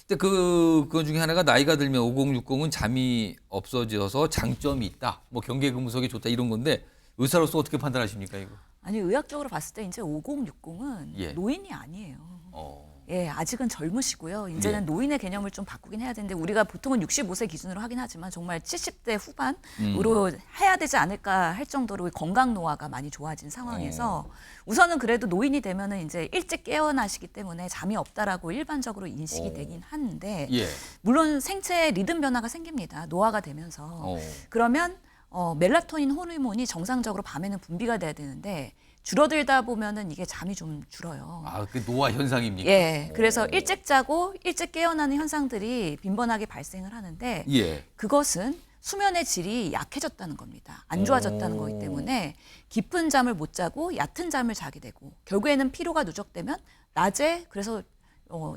근데 그거 중에 하나가 나이가 들면 5060은 잠이 없어져서 장점이 있다. 뭐 경계 근무석이 좋다 이런 건데 의사로서 어떻게 판단하십니까 이거? 아니 의학적으로 봤을 때 이제 5060은 예. 노인이 아니에요. 예, 아직은 젊으시고요. 이제는 노인의 개념을 좀 바꾸긴 해야 되는데 우리가 보통은 65세 기준으로 하긴 하지만 정말 70대 후반으로 해야 되지 않을까 할 정도로 건강 노화가 많이 좋아진 상황에서 우선은 그래도 노인이 되면은 이제 일찍 깨어나시기 때문에 잠이 없다라고 일반적으로 인식이 되긴 하는데 예. 물론 생체에 리듬 변화가 생깁니다. 노화가 되면서 그러면 멜라토닌 호르몬이 정상적으로 밤에는 분비가 돼야 되는데 줄어들다 보면은 이게 잠이 좀 줄어요. 그 노화 현상입니까? 예. 그래서 일찍 자고 일찍 깨어나는 현상들이 빈번하게 발생을 하는데 예. 그것은 수면의 질이 약해졌다는 겁니다. 안 좋아졌다는 거기 때문에 깊은 잠을 못 자고 얕은 잠을 자게 되고 결국에는 피로가 누적되면 낮에 그래서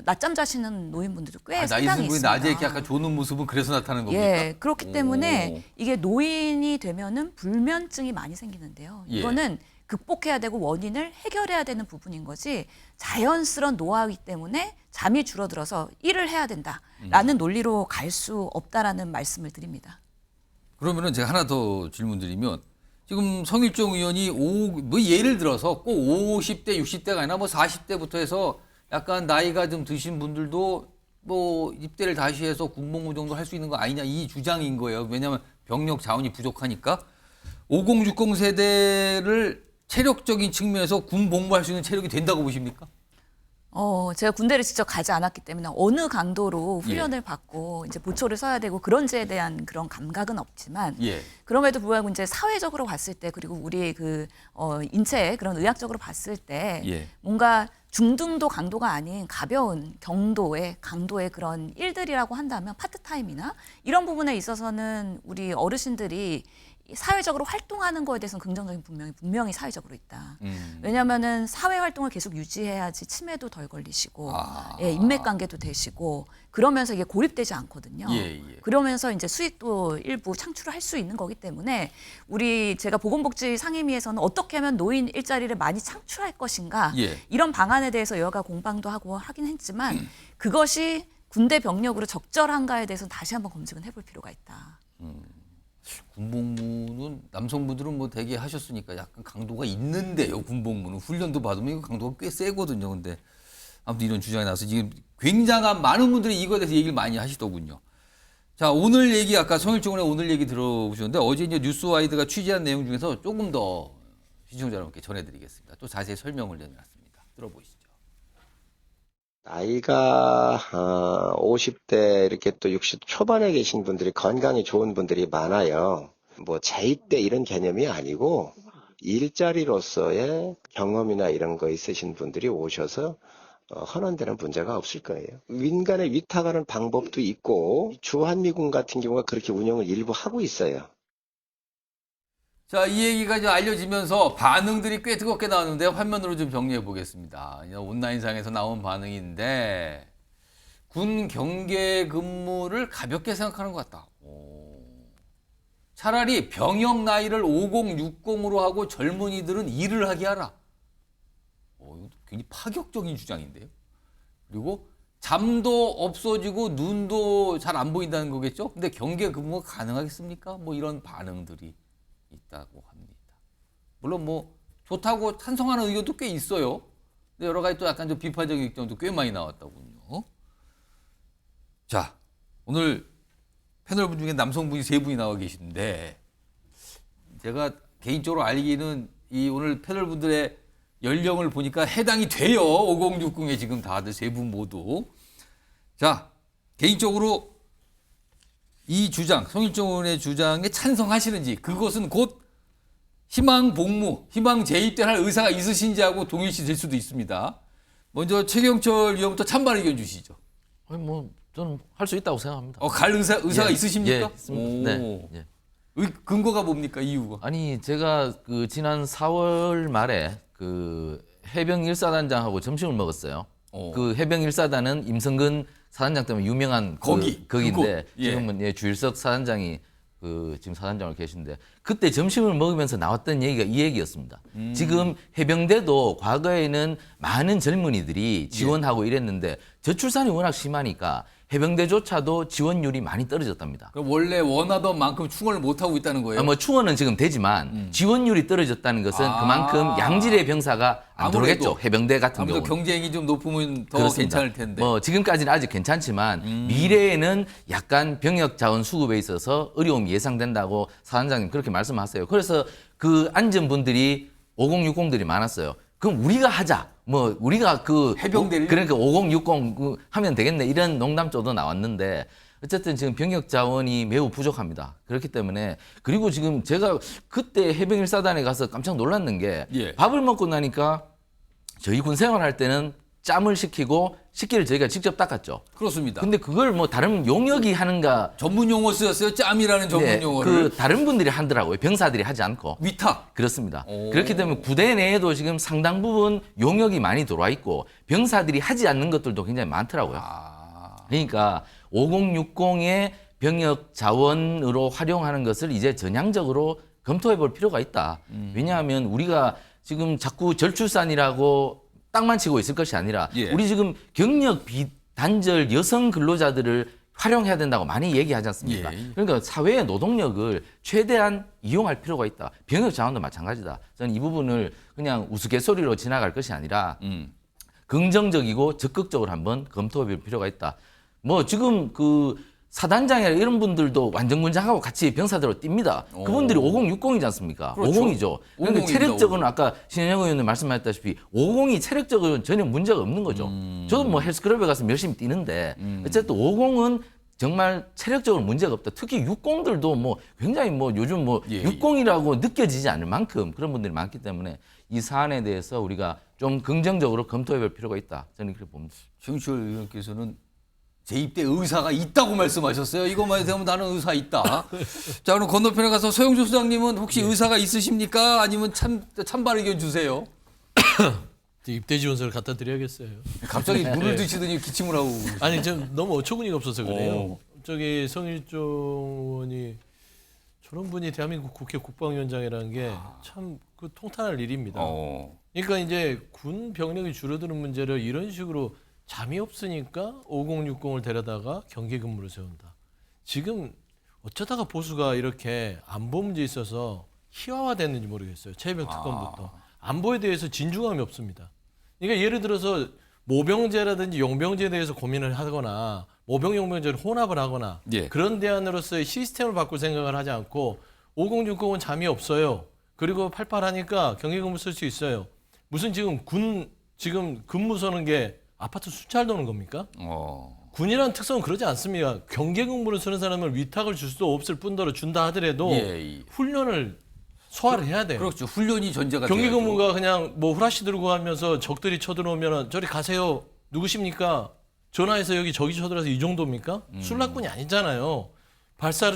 낮잠 자시는 노인분들도 꽤 나이 상당히 든 분이 있습니다. 낮에 이렇게 약간 조는 모습은 그래서 나타나는 겁니까? 예, 그렇기 때문에 이게 노인이 되면은 불면증이 많이 생기는데요. 예. 이거는 극복해야 되고 원인을 해결해야 되는 부분인 거지 자연스러운 노하우이기 때문에 잠이 줄어들어서 일을 해야 된다라는 논리로 갈 수 없다라는 말씀을 드립니다. 그러면은 제가 하나 더 질문드리면 지금 성일종 의원이 뭐 예를 들어서 꼭 50대, 60대가 아니라 뭐 40대부터 해서 약간 나이가 좀 드신 분들도 뭐 입대를 다시 해서 군복무 정도 할 수 있는 거 아니냐 이 주장인 거예요. 왜냐하면 병력 자원이 부족하니까 5060 세대를 체력적인 측면에서 군복무할 수 있는 체력이 된다고 보십니까? 제가 군대를 직접 가지 않았기 때문에 어느 강도로 훈련을 받고 이제 보초를 서야 되고 그런지에 대한 그런 감각은 없지만 그럼에도 불구하고 이제 사회적으로 봤을 때 그리고 우리 그 인체 그런 의학적으로 봤을 때 뭔가 중등도 강도가 아닌 가벼운 경도의 강도의 그런 일들이라고 한다면 파트타임이나 이런 부분에 있어서는 우리 어르신들이 사회적으로 활동하는 거에 대해서는 긍정적인 분명히 사회적으로 있다. 왜냐하면은 사회 활동을 계속 유지해야지 치매도 덜 걸리시고, 인맥 관계도 되시고, 그러면서 이게 고립되지 않거든요. 그러면서 이제 수익도 일부 창출할 수 있는 거기 때문에 제가 보건복지 상임위에서는 어떻게 하면 노인 일자리를 많이 창출할 것인가 이런 방안에 대해서 여야가 공방도 하고 하긴 했지만 그것이 군대 병력으로 적절한가에 대해서 다시 한번 검증은 해볼 필요가 있다. 군복무는 남성분들은 뭐 되게 하셨으니까 약간 강도가 있는데요. 군복무는 훈련도 받으면 이거 강도가 꽤 세거든요. 근데 아무튼 이런 주장이 나서 지금 굉장한 많은 분들이 이거에 대해서 얘기를 많이 하시더군요. 자, 오늘 얘기 아까 성일종 의원의 오늘 얘기 들어보셨는데 어제 이제 뉴스와이드가 취재한 내용 중에서 조금 더 시청자 여러분께 전해드리겠습니다. 또 자세히 설명을 내놨습니다. 들어보시죠. 나이가 50대 이렇게 또 60 초반에 계신 분들이 건강이 좋은 분들이 많아요. 뭐 재입대 이런 개념이 아니고 일자리로서의 경험이나 이런 거 있으신 분들이 오셔서 헌원되는 문제가 없을 거예요. 민간에 위탁하는 방법도 있고 주한미군 같은 경우가 그렇게 운영을 일부 하고 있어요. 자, 이 얘기가 이제 알려지면서 반응들이 꽤 뜨겁게 나왔는데 화면으로 좀 정리해 보겠습니다. 온라인상에서 나온 반응인데 군 경계 근무를 가볍게 생각하는 것 같다. 차라리 병역 나이를 5060으로 하고 젊은이들은 일을 하게 하라. 이거 굉장히 파격적인 주장인데요. 그리고 잠도 없어지고 눈도 잘 안 보인다는 거겠죠? 근데 경계 근무가 가능하겠습니까? 뭐 이런 반응들이 있다고 합니다. 물론 뭐 좋다고 찬성하는 의견도 꽤 있어요. 근데 여러 가지 또 약간 좀 비판적인 의견도 꽤 많이 나왔다군요. 자, 오늘 패널분 중에 남성분이 3분이 나와 계신데 제가 개인적으로 알기는 이 오늘 패널분들의 연령을 보니까 해당이 돼요. 5060에 지금 다들 3분 모두. 자, 개인적으로 이 주장, 성일종 의원의 주장에 찬성하시는지 그것은 곧 희망 복무, 희망 재입대할 의사가 있으신지 하고 동일시 될 수도 있습니다. 먼저 최경철 의원부터 찬반 의견 주시죠. 아니 뭐 저는 할 수 있다고 생각합니다. 갈 의사가 있으십니까? 예, 있습니다. 네. 근거가 뭡니까? 이유가? 아니 제가 그 지난 4월 말에 그 해병 1사단장하고 점심을 먹었어요. 그 해병 1사단은 임성근 사단장 때문에 유명한 거기인데 지금은 주일석 사단장이 지금 사단장으로 계신데 그때 점심을 먹으면서 나왔던 얘기가 이 얘기였습니다. 지금 해병대도 과거에는 많은 젊은이들이 지원하고 이랬는데 저출산이 워낙 심하니까 해병대조차도 지원율이 많이 떨어졌답니다. 그럼 원래 원하던 만큼 충원을 못 하고 있다는 거예요? 뭐 충원은 지금 되지만 지원율이 떨어졌다는 것은 그만큼 양질의 병사가 안 들어오겠죠. 해병대 같은 경우는. 아무래도 경쟁이 좀 높으면 더 그렇습니다. 괜찮을 텐데. 뭐 지금까지는 아직 괜찮지만 미래에는 약간 병역 자원 수급에 있어서 어려움이 예상된다고 사단장님 그렇게 말씀하세요. 그래서 그 앉은 분들이 5060들이 많았어요. 그럼 우리가 하자. 뭐 우리가 해병대를 그러니까 5060 하면 되겠네 이런 농담조도 나왔는데 어쨌든 지금 병역 자원이 매우 부족합니다. 그렇기 때문에 그리고 지금 제가 그때 해병 1사단에 가서 깜짝 놀랐는 게 밥을 먹고 나니까 저희 군 생활할 때는 짬을 시키고 식기를 저희가 직접 닦았죠. 그렇습니다. 근데 그걸 뭐 다른 용역이 하는가 전문 용어 쓰였어요. 짬이라는 전문 용어를. 그 다른 분들이 하더라고요. 병사들이 하지 않고. 위탁. 그렇습니다. 그렇기 때문에 부대 내에도 지금 상당 부분 용역이 많이 들어와 있고 병사들이 하지 않는 것들도 굉장히 많더라고요. 그러니까 5060의 병역 자원으로 활용하는 것을 이제 전향적으로 검토해 볼 필요가 있다. 왜냐하면 우리가 지금 자꾸 절출산이라고 땅만 치고 있을 것이 아니라 예. 우리 지금 경력 비단절 여성 근로자들을 활용해야 된다고 많이 얘기하지 않습니까? 예. 그러니까 사회의 노동력을 최대한 이용할 필요가 있다. 병역 자원도 마찬가지다. 저는 이 부분을 그냥 우스갯소리로 지나갈 것이 아니라 긍정적이고 적극적으로 한번 검토해 볼 필요가 있다. 뭐 지금 그 사단장이나 이런 분들도 완전군장하고 같이 병사들로 뜁니다. 그분들이 5060이지 않습니까? 그렇죠. 50이죠. 그러니까 50입니다, 체력적으로는 아까 신현영 의원님 말씀하셨다시피 50이 체력적으로는 전혀 문제가 없는 거죠. 저도 뭐 헬스클럽에 가서 열심히 뛰는데 어쨌든 50은 정말 체력적으로 문제가 없다. 특히 60들도 뭐 굉장히 뭐 요즘 뭐 60이라고 느껴지지 않을 만큼 그런 분들이 많기 때문에 이 사안에 대해서 우리가 좀 긍정적으로 검토해 볼 필요가 있다. 저는 그렇게 봅니다. 최영철 의원께서는 재입대 의사가 있다고 말씀하셨어요. 이것만 되면 나는 의사 있다. 자, 그럼 건너편에 가서 소영주 소장님은 혹시 의사가 있으십니까? 아니면 찬반 의견 주세요. 입대 지원서를 갖다 드려야겠어요. 갑자기 물을 드시더니 기침을 하고. 아니, 좀 너무 어처구니가 없어서 그래요. 저기 성일종 의원이 저런 분이 대한민국 국회 국방위원장이라는 게 참 그 통탄할 일입니다. 그러니까 이제 군 병력이 줄어드는 문제를 이런 식으로 잠이 없으니까 5060을 데려다가 경계 근무를 세운다. 지금 어쩌다가 보수가 이렇게 안보 문제에 있어서 희화화됐는지 모르겠어요. 최병 특검부터. 안보에 대해서 진중함이 없습니다. 그러니까 예를 들어서 모병제라든지 용병제에 대해서 고민을 하거나 모병 용병제를 혼합을 하거나 그런 대안으로서의 시스템을 바꿀 생각을 하지 않고 5060은 잠이 없어요. 그리고 팔팔하니까 경계 근무 쓸 수 있어요. 무슨 지금 지금 근무 서는 게 아파트 순찰 도는 겁니까? 군이라는 특성은 그러지 않습니다. 경계 근무를 쓰는 사람을 위탁을 줄 수도 없을 뿐더러 준다 하더라도 훈련을 소화를 해야 돼요. 그렇죠. 훈련이 전제가 경계 근무가 그냥 뭐 후라시 들고 하면서 적들이 쳐들어오면 저리 가세요. 누구십니까? 전화해서 여기 저기 쳐들어서 이 정도입니까? 술락군이 아니잖아요.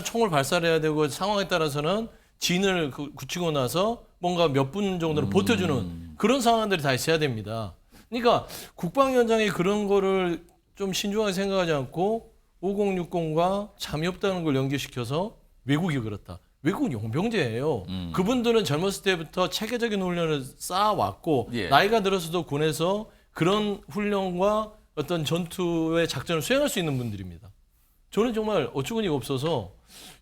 총을 발사를 해야 되고 상황에 따라서는 진을 굳히고 나서 뭔가 몇 분 정도를 버텨주는 그런 상황들이 다 있어야 됩니다. 그러니까 국방위원장이 그런 거를 좀 신중하게 생각하지 않고 5060과 잠이 없다는 걸 연계시켜서 외국이 그렇다. 외국은 용병제예요. 그분들은 젊었을 때부터 체계적인 훈련을 쌓아왔고 나이가 들어서도 군에서 그런 훈련과 어떤 전투의 작전을 수행할 수 있는 분들입니다. 저는 정말 어처구니가 없어서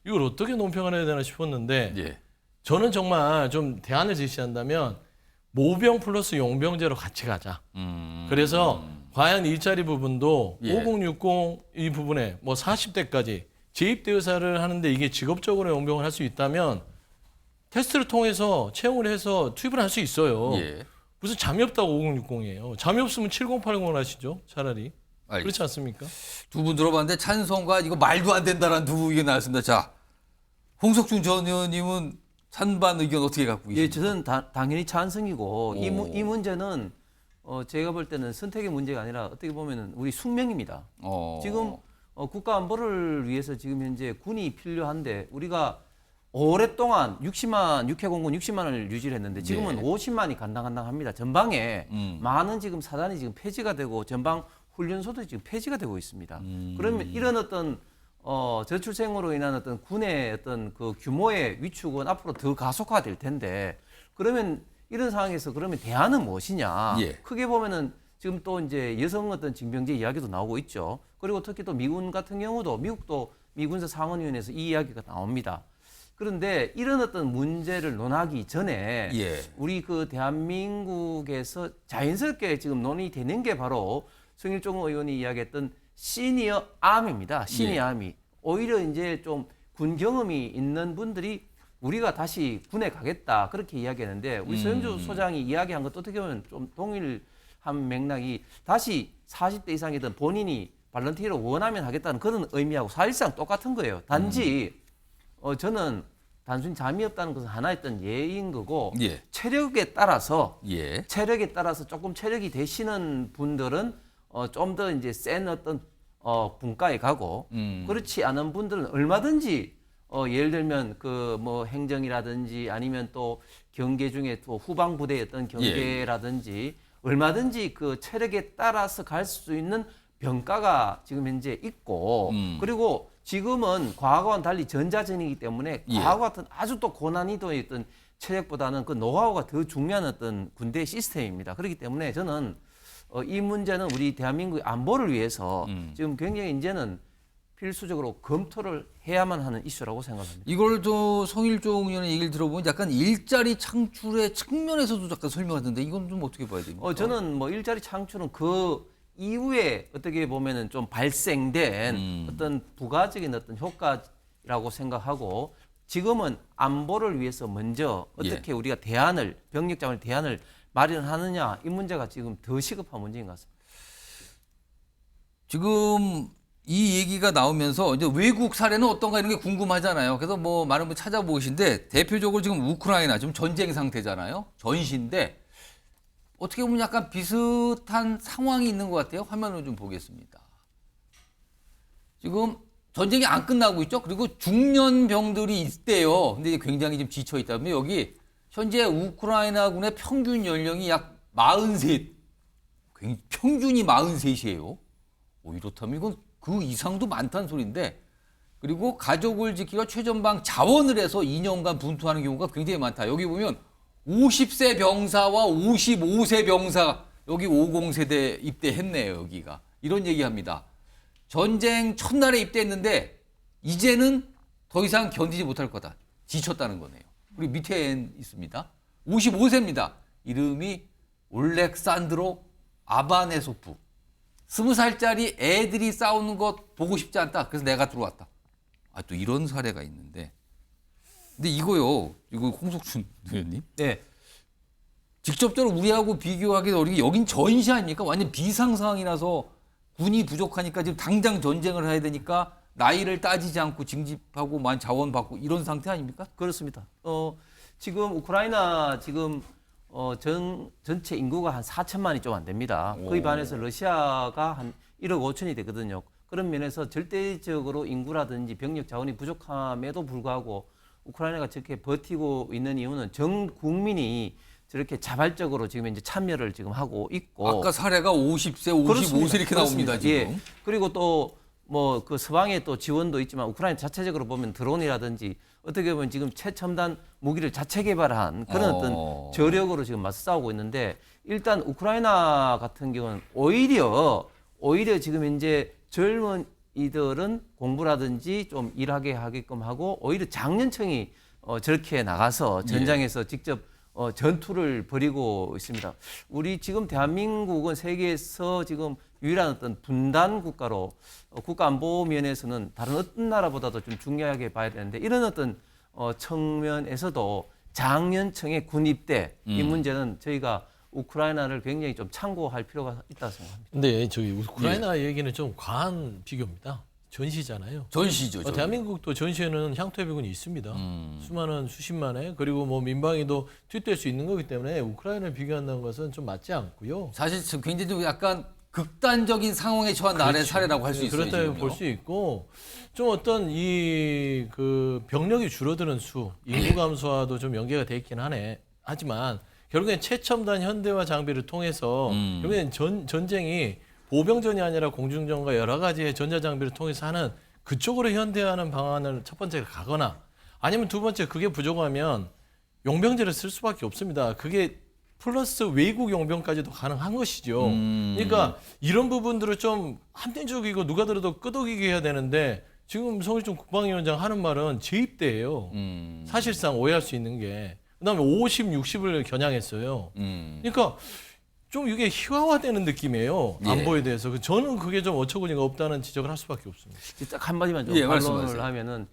이걸 어떻게 논평을 해야 되나 싶었는데 저는 정말 좀 대안을 제시한다면 모병 플러스 용병제로 같이 가자. 그래서 과연 일자리 부분도 5060 이 부분에 뭐 40대까지 재입대 의사를 하는데 이게 직업적으로 용병을 할 수 있다면 테스트를 통해서 채용을 해서 투입을 할 수 있어요. 무슨 잠이 없다고 5060이에요. 잠이 없으면 7080을 하시죠. 차라리. 그렇지 않습니까? 두 분 들어봤는데 찬성과 이거 말도 안 된다라는 두 의견 나왔습니다. 자, 홍석준 전 의원님은 찬반 의견 어떻게 갖고 계십니까? 저는 당연히 찬성이고 이 문제는 제가 볼 때는 선택의 문제가 아니라 어떻게 보면은 우리 숙명입니다. 지금 국가 안보를 위해서 지금 현재 군이 필요한데 우리가 오랫동안 6회공군 60만을 유지를 했는데 지금은 50만이 간당간당합니다. 전방에 많은 지금 사단이 지금 폐지가 되고 전방 훈련소도 지금 폐지가 되고 있습니다. 그러면 이런 어떤 저출생으로 인한 어떤 군의 어떤 그 규모의 위축은 앞으로 더 가속화될 텐데 그러면 이런 상황에서 그러면 대안은 무엇이냐? 크게 보면은 지금 또 이제 여성 어떤 징병제 이야기도 나오고 있죠. 그리고 특히 또 미군 같은 경우도 미국도 미군사 상원위원회에서 이 이야기가 나옵니다. 그런데 이런 어떤 문제를 논하기 전에 우리 그 대한민국에서 자연스럽게 지금 논의되는 게 바로 성일종 의원이 이야기했던 시니어 아미입니다. 시니어 아미. 오히려 이제 좀 군 경험이 있는 분들이 우리가 다시 군에 가겠다 그렇게 이야기하는데 우리 서영주 소장이 이야기한 것도 어떻게 보면 좀 동일한 맥락이 다시 40대 이상이든 본인이 발런티어로 원하면 하겠다는 그런 의미하고 사실상 똑같은 거예요. 단지 저는 단순히 잠이 없다는 것은 하나의 어떤 예인 거고 체력에 따라서 조금 체력이 되시는 분들은 좀 더 이제 센 어떤 분과에 가고 그렇지 않은 분들은 얼마든지 예를 들면 그 뭐 행정이라든지 아니면 또 경계 중에 또 후방 부대의 어떤 경계라든지 얼마든지 그 체력에 따라서 갈 수 있는 병가가 지금 현재 있고 그리고 지금은 과거와는 달리 전자전이기 때문에 예. 과거 같은 아주 또 고난이도의 어떤 체력보다는 그 노하우가 더 중요한 어떤 군대 시스템입니다. 그렇기 때문에 저는 이 문제는 우리 대한민국의 안보를 위해서 지금 굉장히 이제는 필수적으로 검토를 해야만 하는 이슈라고 생각합니다. 이걸 저 성일종 의원의 얘기를 들어보면 약간 일자리 창출의 측면에서도 약간 설명하던데 이건 좀 어떻게 봐야 됩니까? 저는 뭐 일자리 창출은 그 이후에 어떻게 보면은 좀 발생된 어떤 부가적인 어떤 효과라고 생각하고 지금은 안보를 위해서 먼저 어떻게 우리가 대안을 병력장을 대안을 마련하느냐 이 문제가 지금 더 시급한 문제인 것 같습니다. 지금 이 얘기가 나오면서 이제 외국 사례는 어떤가 이런 게 궁금하잖아요. 그래서 뭐 많은 분 찾아보시는데 대표적으로 지금 우크라이나 지금 전쟁 상태잖아요. 전시인데 어떻게 보면 약간 비슷한 상황이 있는 것 같아요. 화면을 좀 보겠습니다. 지금 전쟁이 안 끝나고 있죠. 그리고 중년병들이 있대요. 근데 굉장히 지금 지쳐 있다면 여기 현재 우크라이나군의 평균 연령이 약 43, 평균이 43이에요. 이렇다면 이건 그 이상도 많다는 소리인데 그리고 가족을 지키려 최전방 자원을 해서 2년간 분투하는 경우가 굉장히 많다. 여기 보면 50세 병사와 55세 병사 여기 50세대 입대했네요. 여기가. 이런 얘기합니다. 전쟁 첫날에 입대했는데 이제는 더 이상 견디지 못할 거다. 지쳤다는 거네요. 그리고 밑에 있습니다. 55세입니다. 이름이 올렉산드로 아바네소프. 20살짜리 애들이 싸우는 것 보고 싶지 않다. 그래서 내가 들어왔다. 또 이런 사례가 있는데. 근데 이거 홍석춘 의원님. 네. 직접적으로 우리하고 비교하기 어려운 게 여긴 전시 아닙니까? 완전 비상 상황이라서 군이 부족하니까 지금 당장 전쟁을 해야 되니까 나이를 따지지 않고 징집하고 많이 자원 받고 이런 상태 아닙니까? 그렇습니다. 지금 우크라이나 지금 전체 인구가 한 4천만이 좀 안 됩니다. 그에 반해서 러시아가 한 1억 5천이 되거든요. 그런 면에서 절대적으로 인구라든지 병력 자원이 부족함에도 불구하고 우크라이나가 저렇게 버티고 있는 이유는 전 국민이 저렇게 자발적으로 지금 이제 참여를 지금 하고 있고. 아까 사례가 50세, 55세 이렇게 나옵니다, 지금. 예. 그리고 또 뭐 그 서방의 또 지원도 있지만 우크라이나 자체적으로 보면 드론이라든지 어떻게 보면 지금 최첨단 무기를 자체 개발한 그런 어떤 저력으로 지금 맞서 싸우고 있는데 일단 우크라이나 같은 경우는 오히려 지금 이제 젊은 이들은 공부라든지 좀 일하게 하게끔 하고 오히려 장년층이 저렇게 나가서 전장에서 직접 전투를 벌이고 있습니다. 우리 지금 대한민국은 세계에서 지금 유일한 어떤 분단 국가로 국가 안보 면에서는 다른 어떤 나라보다도 좀 중요하게 봐야 되는데 이런 어떤 측면에서도 장년층의 군 입대 이 문제는 저희가 우크라이나를 굉장히 좀 참고할 필요가 있다고 생각합니다. 근데 저기 우크라이나 얘기는 좀 과한 비교입니다. 전시잖아요. 전시죠. 대한민국도 전시에는 향토해병군이 있습니다. 수많은 수십만에 그리고 뭐 민방위도 투입될 수 있는 거기 때문에 우크라이나를 비교한다는 것은 좀 맞지 않고요. 사실 지금 굉장히 좀 약간 극단적인 상황에 처한 나라의 사례라고 할 수 있어요. 그렇다고 볼 수 있고 좀 어떤 이 그 병력이 줄어드는 수, 인구 감소와도 좀 연계가 돼 있긴 하지만 결국엔 최첨단 현대화 장비를 통해서 결국엔 전쟁이 보병전이 아니라 공중전과 여러 가지의 전자장비를 통해서 하는 그쪽으로 현대화하는 방안을 첫 번째 가거나 아니면 두 번째 그게 부족하면 용병제를 쓸 수밖에 없습니다. 그게 플러스 외국 용병까지도 가능한 것이죠. 그러니까 이런 부분들을 좀 합리적이고 누가 들어도 끄덕이게 해야 되는데 지금 성일종 국방위원장 하는 말은 재입대예요. 사실상 오해할 수 있는 게. 그다음에 50, 60을 겨냥했어요. 그러니까 좀 이게 희화화되는 느낌이에요. 안보에 대해서. 저는 그게 좀 어처구니가 없다는 지적을 할 수밖에 없습니다. 딱 한마디만 좀 반론을 하면은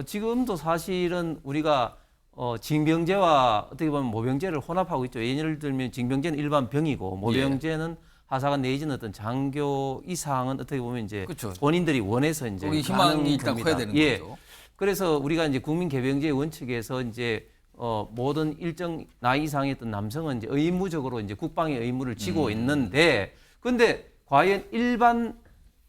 지금도 사실은 우리가 징병제와 어떻게 보면 모병제를 혼합하고 있죠. 예를 들면 징병제는 일반 병이고 모병제는 하사관 내지는 어떤 장교 이상은 어떻게 보면 이제 그렇죠. 본인들이 원해서 이제 희망이 일단 커야 되는 거죠. 그래서 우리가 이제 국민개병제의 원칙에서 이제 모든 일정 나이 이상의 어떤 남성은 이제 의무적으로 이제 국방의 의무를 지고 있는데, 근데 과연 일반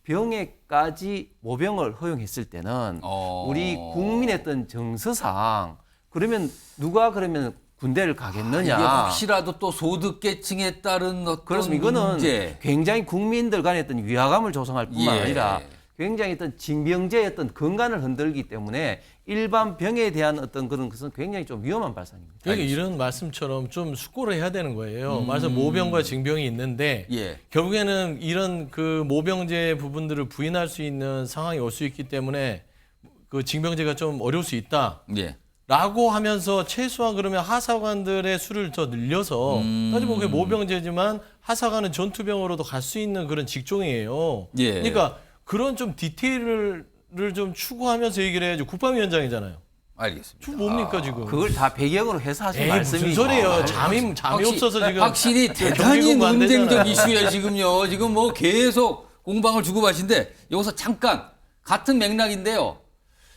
병에까지 모병을 허용했을 때는 우리 국민의 어떤 정서상 그러면 누가 그러면 군대를 가겠느냐? 이게 혹시라도 또 소득계층에 따른 어떤 그렇습니다. 이거는 문제. 굉장히 국민들 간의 어떤 위화감을 조성할 뿐만 아니라 굉장히 어떤 징병제의 어떤 건강을 흔들기 때문에 일반 병에 대한 어떤 그런 것은 굉장히 좀 위험한 발상입니다. 그러니까 이런 말씀처럼 좀 숙고를 해야 되는 거예요. 말해서 모병과 징병이 있는데 결국에는 이런 그 모병제 부분들을 부인할 수 있는 상황이 올 수 있기 때문에 그 징병제가 좀 어려울 수 있다. 라고 하면서 최소한 그러면 하사관들의 수를 더 늘려서 따지보면 모병제지만 하사관은 전투병으로도 갈 수 있는 그런 직종이에요. 그러니까 그런 좀 디테일을 좀 추구하면서 얘기를 해야죠. 국방위원장이잖아요. 알겠습니다. 뭡니까 지금? 그걸 다 배경으로 해서 하신 말씀이죠. 무슨 소리예요? 잠이 없어서 지금. 확실히 대단히 논쟁적 이슈예요 지금요. 지금 뭐 계속 공방을 주고 가신데 여기서 잠깐 같은 맥락인데요.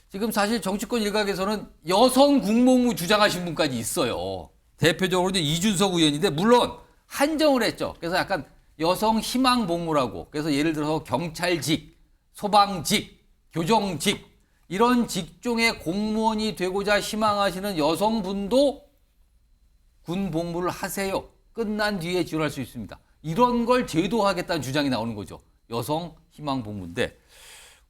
지금 사실 정치권 일각에서는 여성 국무부 주장하신 분까지 있어요. 대표적으로 이준석 의원인데 물론 한정을 했죠. 그래서 약간 여성 희망 복무라고. 그래서 예를 들어서 경찰직, 소방직, 교정직 이런 직종의 공무원이 되고자 희망하시는 여성분도 군 복무를 하세요. 끝난 뒤에 지원할 수 있습니다. 이런 걸 제도화하겠다는 주장이 나오는 거죠. 여성 희망 복무인데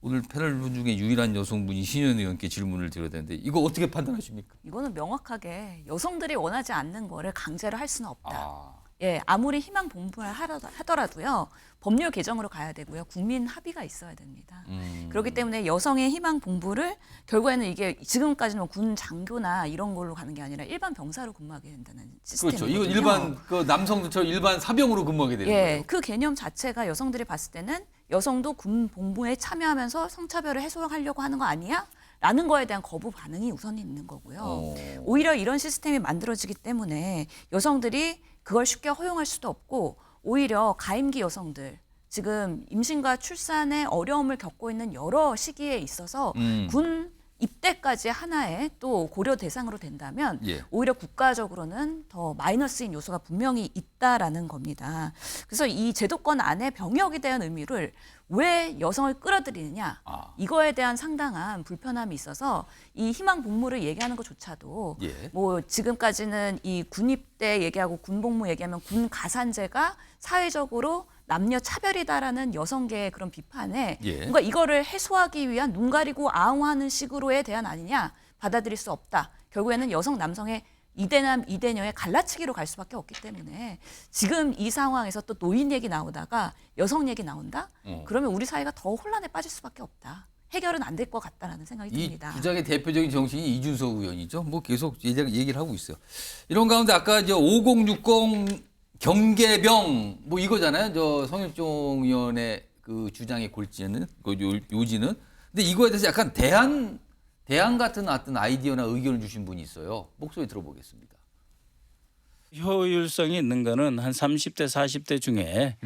오늘 패널분 중에 유일한 여성분이 신현 의원께 질문을 드려야 되는데 이거 어떻게 판단하십니까? 이거는 명확하게 여성들이 원하지 않는 거를 강제로 할 수는 없다. 아무리 희망 복무를 하더라도요. 법률 개정으로 가야 되고요. 국민 합의가 있어야 됩니다. 그렇기 때문에 여성의 희망 복무를 결국에는 이게 지금까지는 군 장교나 이런 걸로 가는 게 아니라 일반 병사로 근무하게 된다는 시스템이거든요. 그렇죠. 이거 일반 그 남성들처럼 일반 사병으로 근무하게 되는 거예요. 그 개념 자체가 여성들이 봤을 때는 여성도 군 복무에 참여하면서 성차별을 해소하려고 하는 거 아니야? 라는 거에 대한 거부 반응이 우선 있는 거고요. 오히려 이런 시스템이 만들어지기 때문에 여성들이 그걸 쉽게 허용할 수도 없고 오히려 가임기 여성들 지금 임신과 출산에 어려움을 겪고 있는 여러 시기에 있어서 군 입대까지 하나의 또 고려 대상으로 된다면 오히려 국가적으로는 더 마이너스인 요소가 분명히 있다라는 겁니다. 그래서 이 제도권 안에 병역에 대한 의미를 왜 여성을 끌어들이느냐 이거에 대한 상당한 불편함이 있어서 이 희망 복무를 얘기하는 것조차도 뭐 지금까지는 이 군입대 얘기하고 군복무 얘기하면 군 가산제가 사회적으로 남녀 차별이다라는 여성계의 그런 비판에 뭔가 이거를 해소하기 위한 눈 가리고 아웅하는 식으로의 대안 아니냐 받아들일 수 없다. 결국에는 여성 남성의 이대남 이대녀의 갈라치기로 갈 수밖에 없기 때문에 지금 이 상황에서 또 노인 얘기 나오다가 여성 얘기 나온다? 그러면 우리 사회가 더 혼란에 빠질 수밖에 없다. 해결은 안 될 것 같다라는 생각이 듭니다. 이 주장의 대표적인 정치인이 이준석 의원이죠. 뭐 계속 얘기를 하고 있어요. 이런 가운데 아까 5060 경계병 뭐 이거잖아요. 저 성일종 의원의 그 주장의 골지는 그 요지는. 근데 이거에 대해서 약간 대안 같은 어떤 아이디어나 의견을 주신 분이 있어요. 목소리 들어보겠습니다. 효율성이 있는 거는 한 30대, 40대 중에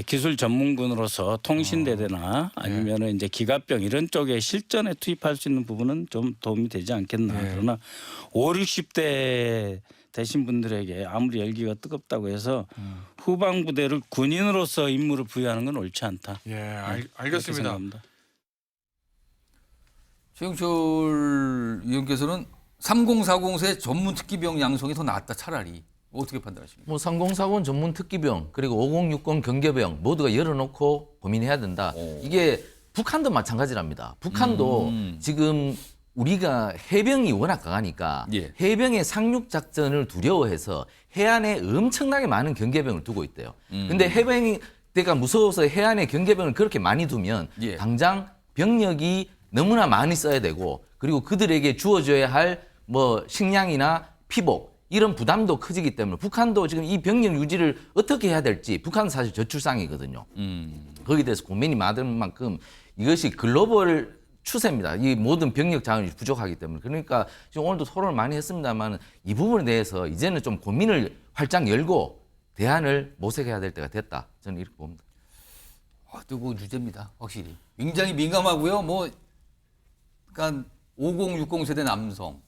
기술 전문군으로서 통신대대나 아니면 이제 기갑병 이런 쪽에 실전에 투입할 수 있는 부분은 좀 도움이 되지 않겠나. 그러나 5, 60대 되신 분들에게 아무리 열기가 뜨겁다고 해서 후방부대를 군인으로서 임무를 부여하는 건 옳지 않다. 알겠습니다. 최영철 의원께서는 3040세 전문 특기병 양성이 더 낫다 차라리. 어떻게 판단하십니까? 뭐 3040 전문 특기병 그리고 5060 경계병 모두가 열어놓고 고민해야 된다. 이게 북한도 마찬가지랍니다. 북한도 지금 우리가 해병이 워낙 강하니까 해병의 상륙 작전을 두려워해서 해안에 엄청나게 많은 경계병을 두고 있대요. 근데 해병이 때가 무서워서 해안에 경계병을 그렇게 많이 두면 당장 병력이 너무나 많이 써야 되고 그리고 그들에게 주어져야 할 뭐 식량이나 피복 이런 부담도 커지기 때문에 북한도 지금 이 병력 유지를 어떻게 해야 될지 북한은 사실 저출상이거든요. 거기에 대해서 고민이 많은 만큼 이것이 글로벌 추세입니다. 이 모든 병력 자원이 부족하기 때문에 그러니까 지금 오늘도 토론을 많이 했습니다만 이 부분에 대해서 이제는 좀 고민을 활짝 열고 대안을 모색해야 될 때가 됐다. 저는 이렇게 봅니다. 뜨거운 주제입니다. 확실히 굉장히 민감하고요. 뭐 그러니까 5060 세대 남성,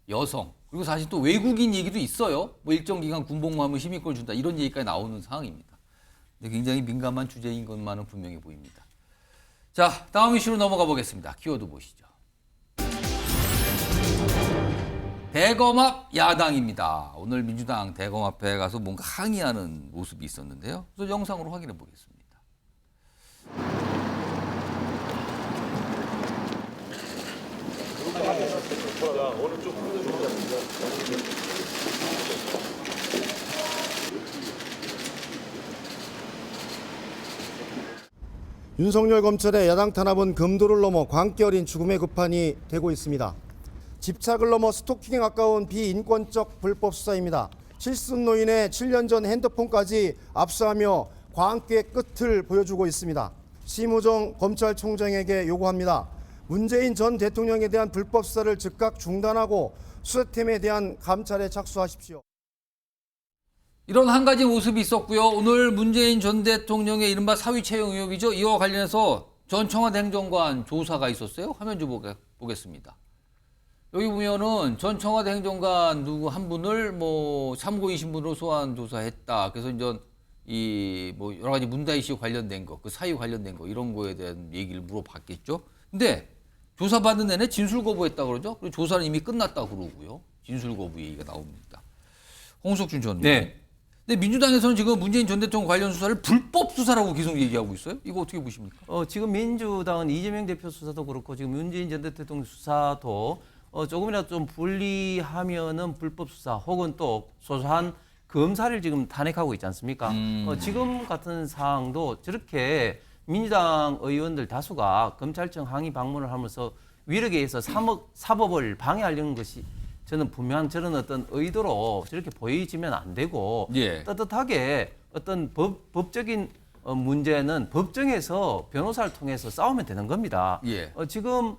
여성 그리고 사실 또 외국인 얘기도 있어요. 뭐 일정 기간 군복무하면 시민권을 준다 이런 얘기까지 나오는 상황입니다. 근데 굉장히 민감한 주제인 것만은 분명해 보입니다. 자, 다음 이슈로 넘어가 보겠습니다. 키워드 보시죠. 대검 앞 야당입니다. 오늘 민주당 대검 앞에 가서 뭔가 항의하는 모습이 있었는데요. 그래서 영상으로 확인해 보겠습니다. 윤석열 검찰의 야당 탄압은 금도를 넘어 광기 어린 죽음의 급판이 되고 있습니다. 집착을 넘어 스토킹에 가까운 비인권적 불법 수사입니다. 칠순 노인의 7년 전 핸드폰까지 압수하며 광기의 끝을 보여주고 있습니다. 심우정 검찰총장에게 요구합니다. 문재인 전 대통령에 대한 불법 수사를 즉각 중단하고 수사팀에 대한 감찰에 착수하십시오. 이런 한 가지 모습이 있었고요. 오늘 문재인 전 대통령의 이른바 사위 채용 의혹이죠. 이와 관련해서 전 청와대 행정관 조사가 있었어요. 화면 좀 보겠습니다. 여기 보면은 전 청와대 행정관 누구 한 분을 뭐 참고인 신분으로 소환 조사했다. 그래서 이제 이 뭐 여러 가지 문다 이슈 관련된 거, 그 사유 관련된 거 이런 거에 대한 얘기를 물어봤겠죠. 근데 조사받는 내내 진술 거부했다 그러죠. 그리고 조사는 이미 끝났다 그러고요. 진술 거부 얘기가 나옵니다. 홍석준 전 의원. 네. 근데 민주당에서는 지금 문재인 전 대통령 관련 수사를 불법 수사라고 계속 얘기하고 있어요. 이거 어떻게 보십니까? 지금 민주당은 이재명 대표 수사도 그렇고 지금 문재인 전 대통령 수사도 조금이라도 좀 분리하면은 불법 수사 혹은 또 소소한 검사를 지금 탄핵하고 있지 않습니까? 지금 같은 상황도 저렇게 민주당 의원들 다수가 검찰청 항의 방문을 하면서 위력에 의해서 사법을 방해하려는 것이 저는 분명한 저런 어떤 의도로 저렇게 보여지면 안 되고 떳떳하게 어떤 법적인 문제는 법정에서 변호사를 통해서 싸우면 되는 겁니다. 지금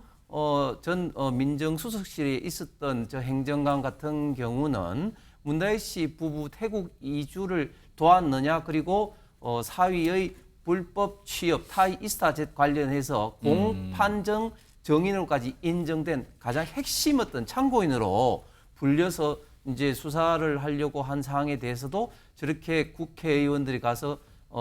전 민정수석실에 있었던 저 행정관 같은 경우는 문다혜 씨 부부 태국 이주를 도왔느냐 그리고 사위의 불법 취업 타이 이스타젯 관련해서 공판정 정인으로까지 인정된 가장 핵심 어떤 참고인으로 불려서 이제 수사를 하려고 한 사항에 대해서도 저렇게 국회의원들이 가서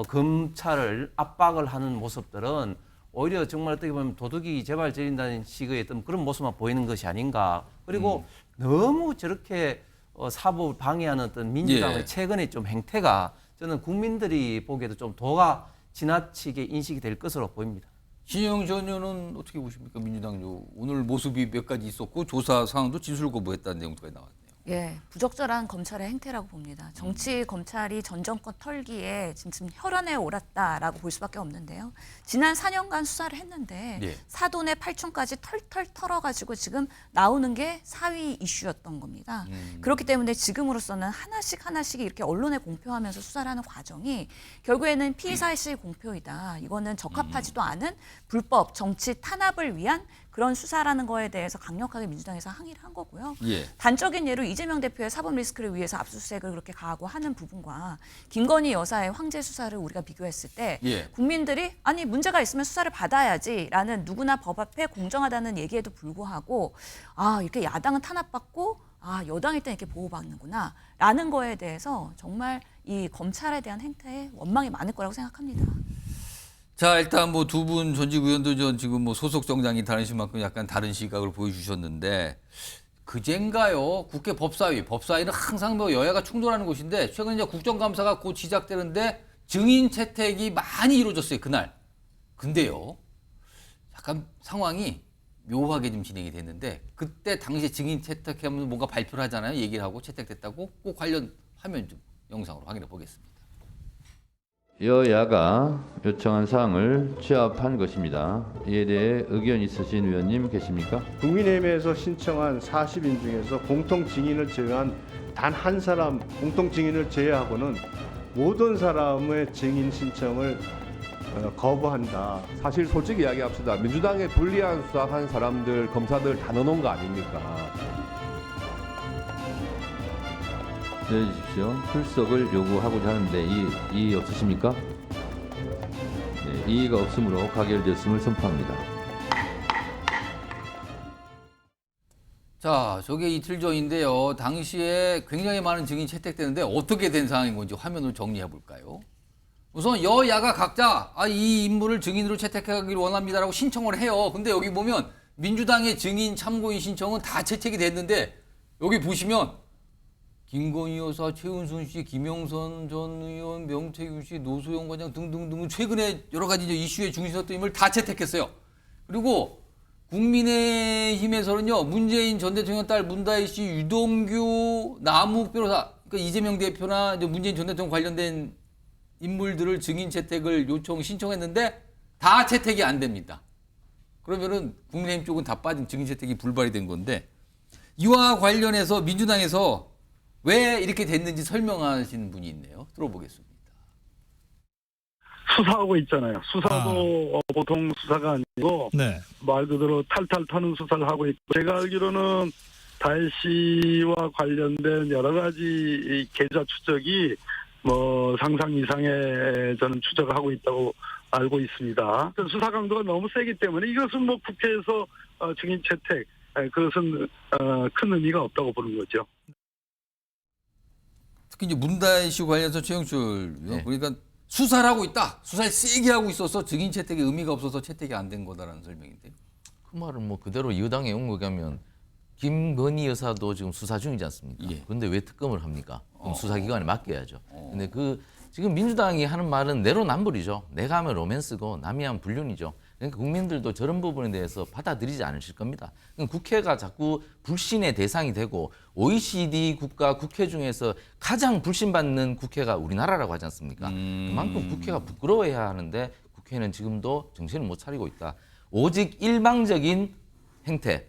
검찰을 압박을 하는 모습들은 오히려 정말 어떻게 보면 도둑이 제발 저린다는 식의 어떤 그런 모습만 보이는 것이 아닌가. 그리고 너무 저렇게 사법을 방해하는 어떤 민주당의 최근의 좀 행태가 저는 국민들이 보기에도 좀 도가 지나치게 인식이 될 것으로 보입니다. 신영 전 의원은 어떻게 보십니까? 민주당 오늘 모습이 몇 가지 있었고 조사 상황도 진술 거부했다는 내용까지 나왔네요. 예, 부적절한 검찰의 행태라고 봅니다. 정치 검찰이 전 정권 털기에 지금 혈안에 옳았다라고 볼 수밖에 없는데요. 지난 4년간 수사를 했는데 사돈의 팔촌까지 털털 털어가지고 지금 나오는 게 사위 이슈였던 겁니다. 그렇기 때문에 지금으로서는 하나씩 이렇게 언론에 공표하면서 수사를 하는 과정이 결국에는 피의사실의 공표이다. 이거는 적합하지도 않은 불법 정치 탄압을 위한 그런 수사라는 거에 대해서 강력하게 민주당에서 항의를 한 거고요. 단적인 예로 이재명 대표의 사법 리스크를 위해서 압수수색을 그렇게 가하고 하는 부분과 김건희 여사의 황제 수사를 우리가 비교했을 때 국민들이 아니 문제가 있으면 수사를 받아야지라는 누구나 법 앞에 공정하다는 얘기에도 불구하고 아 이렇게 야당은 탄압받고 아 여당일 때 이렇게 보호받는구나 라는 거에 대해서 정말 이 검찰에 대한 행태에 원망이 많을 거라고 생각합니다. 자, 일단 뭐 두 분 전직 의원도 지금 뭐 소속 정당이 다르신 만큼 약간 다른 시각을 보여주셨는데 그젠가요? 국회 법사위는 항상 뭐 여야가 충돌하는 곳인데 최근 이제 국정감사가 곧 시작되는데 증인 채택이 많이 이루어졌어요, 그날. 근데요, 약간 상황이 묘하게 좀 진행이 됐는데 그때 당시에 증인 채택하면 뭔가 발표를 하잖아요. 얘기를 하고 채택됐다고 꼭 관련 화면 좀 영상으로 확인해 보겠습니다. 여야가 요청한 사항을 취합한 것입니다. 이에 대해 의견 있으신 의원님 계십니까? 국민의힘에서 신청한 40인 중에서 공통 증인을 제외한 단 한 사람 공통 증인을 제외하고는 모든 사람의 증인 신청을 거부한다. 사실 솔직히 이야기합시다. 민주당에 불리한 수사한 사람들, 검사들 다 넣어놓은 거 아닙니까? 기다려주십시오. 출석을 요구하고자 하는데 이의 없으십니까? 네, 이의가 없으므로 가결되었음을 선포합니다. 자, 저게 이틀 전인데요. 당시에 굉장히 많은 증인이 채택되는데 어떻게 된 상황인 건지 화면으로 정리해 볼까요? 우선 여야가 각자 이 인물을 증인으로 채택하기를 원합니다라고 신청을 해요. 근데 여기 보면 민주당의 증인 참고인 신청은 다 채택이 됐는데 여기 보시면 김건희 여사, 최은순 씨, 김영선 전 의원, 명태균 씨, 노소영 관장 등등등 최근에 여러 가지 이슈의 중심이었던 인물 다 채택했어요. 그리고 국민의힘에서는요, 문재인 전 대통령 딸 문다희 씨, 유동규, 남욱 변호사, 그러니까 이재명 대표나 이제 문재인 전 대통령 관련된 인물들을 증인 채택을 신청했는데 다 채택이 안 됩니다. 그러면은 국민의힘 쪽은 다 빠진 증인 채택이 불발이 된 건데, 이와 관련해서 민주당에서 왜 이렇게 됐는지 설명하시는 분이 있네요. 들어보겠습니다. 수사하고 있잖아요. 수사도 보통 수사가 아니고 말 그대로 탈탈 타는 수사를 하고 있고, 제가 알기로는 다혜 씨와 관련된 여러 가지 계좌 추적이 상상 이상의 저는 추적을 하고 있다고 알고 있습니다. 수사 강도가 너무 세기 때문에 이것은 국회에서 증인 채택, 그것은 큰 의미가 없다고 보는 거죠. 특히 이제 문다혜 씨 관련해서 최영출 그러니까 수사를 하고 있다. 수사를 세게 하고 있어서 증인 채택에 의미가 없어서 채택이 안 된 거다라는 설명인데요. 그 말을 그대로 여당에 온 거게 하면 김건희 여사도 지금 수사 중이지 않습니까? 그런데 왜 특검을 합니까? 그럼 수사기관에 맡겨야죠. 근데 지금 민주당이 하는 말은 내로남불이죠. 내가 하면 로맨스고 남이 하면 불륜이죠. 그러니까 국민들도 저런 부분에 대해서 받아들이지 않으실 겁니다. 국회가 자꾸 불신의 대상이 되고 OECD 국가 국회 중에서 가장 불신받는 국회가 우리나라라고 하지 않습니까? 그만큼 국회가 부끄러워해야 하는데 국회는 지금도 정신을 못 차리고 있다. 오직 일방적인 행태,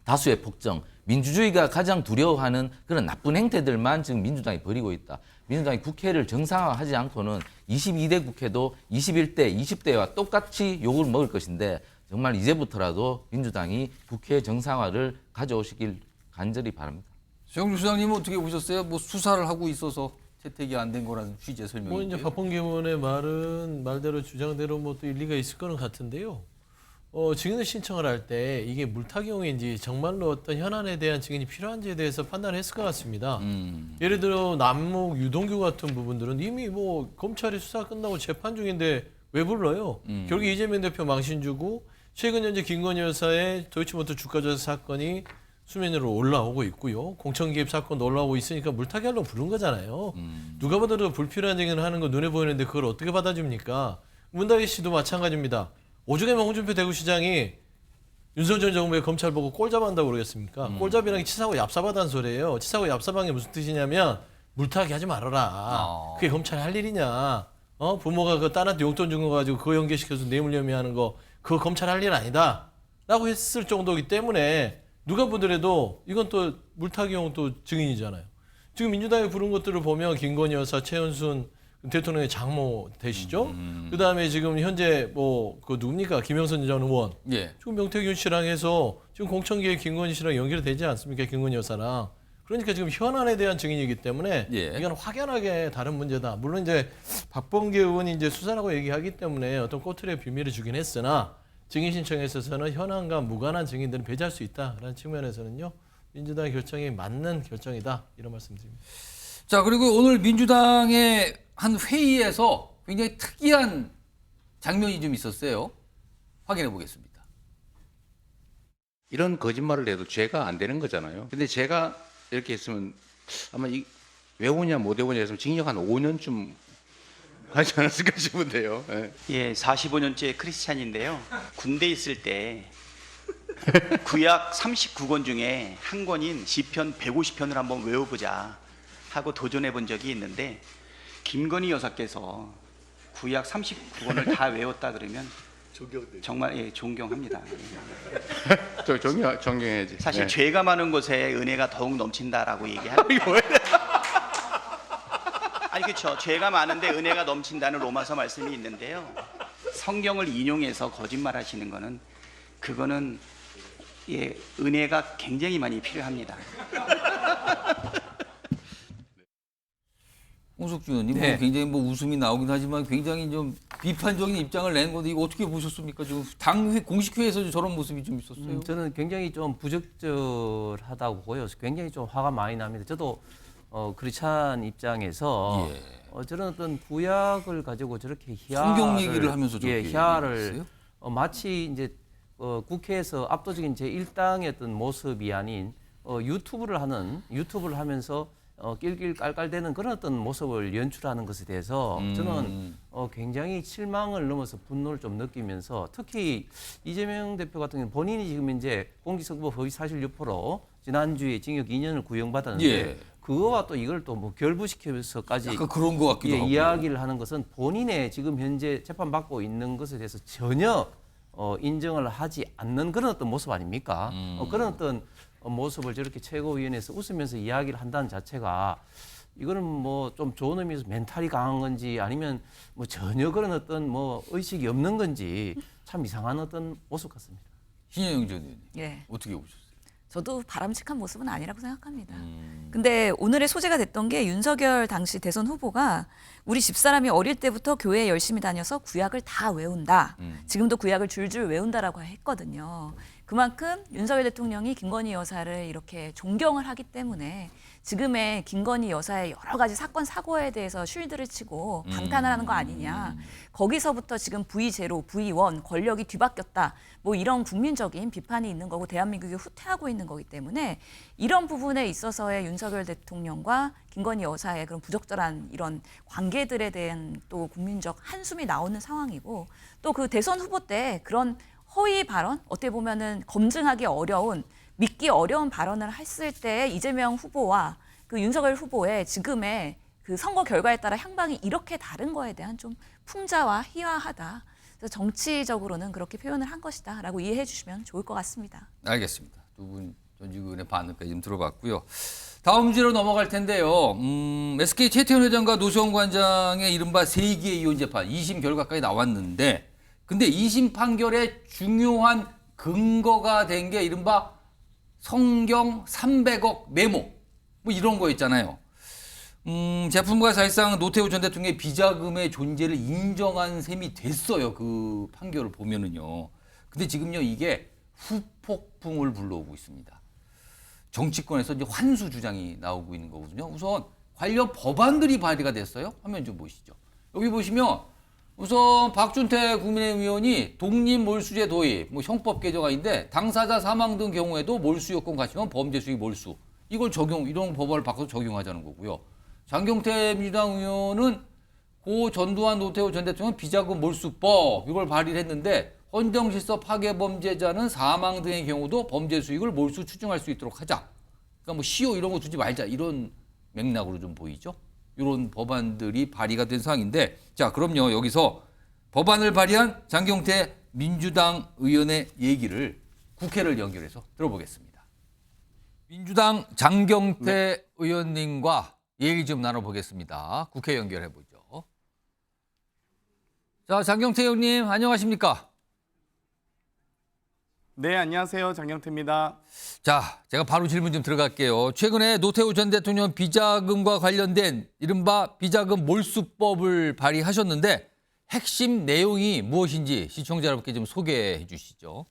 다수의 폭정, 민주주의가 가장 두려워하는 그런 나쁜 행태들만 지금 민주당이 벌이고 있다. 민주당이 국회를 정상화하지 않고는 22대 국회도 21대, 20대와 똑같이 욕을 먹을 것인데 정말 이제부터라도 민주당이 국회 정상화를 가져오시길 간절히 바랍니다. 최영주 수장님은 어떻게 보셨어요? 수사를 하고 있어서 채택이 안 된 거라는 취지의 설명인데요. 이제 박범계 의원의 말은 말대로 주장대로 또 일리가 있을 거는 같은데요. 증인을 신청을 할 때 이게 물타기용인지 정말로 어떤 현안에 대한 증인이 필요한지에 대해서 판단을 했을 것 같습니다. 예를 들어 남욱, 유동규 같은 부분들은 이미 검찰이 수사 끝나고 재판 중인데 왜 불러요? 결국 이재명 대표 망신 주고 최근 현재 김건희 여사의 도이치모터 주가 조작 사건이 수면 위로 올라오고 있고요. 공천 개입 사건도 올라오고 있으니까 물타기 하려고 부른 거잖아요. 누가 봐도 불필요한 증인을 하는 거 눈에 보이는데 그걸 어떻게 받아줍니까? 문다희 씨도 마찬가지입니다. 오죽하면 홍준표 대구시장이 윤석열 전 정부의 검찰 보고 꼴잡한다고 그러겠습니까? 꼴잡이라는 게 치사하고 얍삽하다는 소리예요. 치사하고 얍삽한 게 무슨 뜻이냐면 물타기 하지 말아라. 그게 검찰이 할 일이냐. 부모가 그 딸한테 용돈 준 거 가지고 그거 연계시켜서 뇌물 혐의하는 거 그거 검찰 할 일 아니다. 라고 했을 정도이기 때문에 누가 보더라도 이건 또 물타기용 또 증인이잖아요. 지금 민주당이 부른 것들을 보면 김건희 여사, 최은순 대통령의 장모 되시죠? 그다음에 지금 현재 그 누굽니까? 김영선 전 의원. 지금 명태균 씨랑 해서 지금 공천계에 김건희 씨랑 연결이 되지 않습니까? 김건희 여사랑. 그러니까 지금 현안에 대한 증인이기 때문에 이건 확연하게 다른 문제다. 물론 이제 박범계 의원이 이제 수사라고 얘기하기 때문에 어떤 꼬투리의 비밀을 주긴 했으나 증인 신청에 있어서는 현안과 무관한 증인들은 배제할 수 있다라는 측면에서는요. 민주당의 결정이 맞는 결정이다. 이런 말씀드립니다. 자, 그리고 오늘 민주당의 한 회의에서 굉장히 특이한 장면이 좀 있었어요. 확인해 보겠습니다. 이런 거짓말을 해도 죄가 안 되는 거잖아요. 근데 제가 이렇게 했으면 아마 외우냐 못 외우냐 했으면 징역 한 5년쯤 하지 않았을까 싶은데요. 예, 45년째 크리스찬인데요. 군대 있을 때 구약 39권 중에 한 권인 시편 150편을 한번 외워보자 하고 도전해 본 적이 있는데 김건희 여사께서 구약 39권을 다 외웠다 그러면 정말 존경합니다. 존경해야지. 사실 죄가 많은 곳에 은혜가 더욱 넘친다라고 얘기하는 거예요. 아니 그렇죠. 죄가 많은데 은혜가 넘친다는 로마서 말씀이 있는데요. 성경을 인용해서 거짓말하시는 거는 그거는 은혜가 굉장히 많이 필요합니다. 홍석준 의원님 굉장히 웃음이 나오긴 하지만 굉장히 좀 비판적인 입장을 낸 건데 이거 어떻게 보셨습니까? 지금 당 공식회에서 저런 모습이 좀 있었어요. 저는 굉장히 좀 부적절하다고 보여서 굉장히 좀 화가 많이 납니다. 저도 크리스찬 입장에서 저런 어떤 구약을 가지고 저렇게 성경 얘기를 하면서 저렇게 희화를 마치 이제 국회에서 압도적인 제1당의 어떤 모습이 아닌 유튜브를 하면서 낄낄 깔깔대는 그런 어떤 모습을 연출하는 것에 대해서 저는 굉장히 실망을 넘어서 분노를 좀 느끼면서 특히 이재명 대표 같은 경우는 본인이 지금 이제 공직선거 허위 사실 유포로 지난주에 징역 2년을 구형받았는데 예. 그거와 또 이걸 또 뭐 결부시켜서까지 약간 그런 것 같기도 하고. 이야기를 하는 것은 본인의 지금 현재 재판받고 있는 것에 대해서 전혀 인정을 하지 않는 그런 어떤 모습 아닙니까? 그런 어떤 모습을 저렇게 최고위원회에서 웃으면서 이야기를 한다는 자체가 이거는 뭐 좀 좋은 의미에서 멘탈이 강한 건지 아니면 뭐 전혀 그런 어떤 뭐 의식이 없는 건지 참 이상한 어떤 모습 같습니다. 신혜영 전 의원님 예. 어떻게 보셨어요? 저도 바람직한 모습은 아니라고 생각합니다. 근데 오늘의 소재가 됐던 게 윤석열 당시 대선 후보가 우리 집사람이 어릴 때부터 교회에 열심히 다녀서 구약을 다 외운다. 지금도 구약을 줄줄 외운다라고 했거든요. 그만큼 윤석열 대통령이 김건희 여사를 이렇게 존경을 하기 때문에 지금의 김건희 여사의 여러 가지 사건 사고에 대해서 쉴드를 치고 방탄을 하는 거 아니냐. 거기서부터 지금 V0, V1 권력이 뒤바뀌었다. 뭐 이런 국민적인 비판이 있는 거고 대한민국이 후퇴하고 있는 거기 때문에 이런 부분에 있어서의 윤석열 대통령과 김건희 여사의 그런 부적절한 이런 관계들에 대한 또 국민적 한숨이 나오는 상황이고 또 그 대선 후보 때 그런 허위 발언, 어떻게 보면은 검증하기 어려운, 믿기 어려운 발언을 했을 때 이재명 후보와 그 윤석열 후보의 지금의 그 선거 결과에 따라 향방이 이렇게 다른 거에 대한 좀 풍자와 희화하다. 그래서 정치적으로는 그렇게 표현을 한 것이다라고 이해해 주시면 좋을 것 같습니다. 알겠습니다. 두 분 전직 의원의 반응까지 좀 들어봤고요. 다음 주제로 넘어갈 텐데요. SK 최태원 회장과 노수원 관장의 이른바 세기의 이혼 재판 2심 결과까지 나왔는데 근데 2심 판결의 중요한 근거가 된 게 이른바 성경 300억 메모 뭐 이런 거 있잖아요. 제품과 사실상 노태우 전 대통령의 비자금의 존재를 인정한 셈이 됐어요. 그 판결을 보면은요. 근데 지금요 이게 후폭풍을 불러오고 있습니다. 정치권에서 이제 환수 주장이 나오고 있는 거거든요. 우선 관련 법안들이 발의가 됐어요. 화면 좀 보시죠. 여기 보시면 우선 박준태 국민의힘 의원이 독립몰수제 도입, 뭐 형법 개정안인데 당사자 사망 등 경우에도 몰수 요건 갖추면 범죄 수익 몰수. 이걸 이런 법안을 바꿔서 적용하자는 거고요. 장경태 민주당 의원은 고 전두환 노태우 전 대통령 비자금 몰수법 이걸 발의를 했는데 헌정질서 파괴 범죄자는 사망 등의 경우도 범죄 수익을 몰수 추징할 수 있도록 하자. 그러니까 뭐 시효 이런 거 두지 말자 이런 맥락으로 좀 보이죠. 이런 법안들이 발의가 된 상황인데 자 그럼요 여기서 법안을 발의한 장경태 민주당 의원의 얘기를 국회를 연결해서 들어보겠습니다. 민주당 장경태 의원님과 얘기 좀 나눠보겠습니다. 국회 연결해보죠. 자 장경태 의원님 안녕하십니까? 네, 안녕하세요. 장경태입니다. 자, 제가 바로 질문 좀 들어갈게요. 최근에 노태우 전 대통령 비자금과 관련된 이른바 비자금 몰수법을 발의하셨는데 핵심 내용이 무엇인지 시청자 여러분께 좀 소개해 주시죠.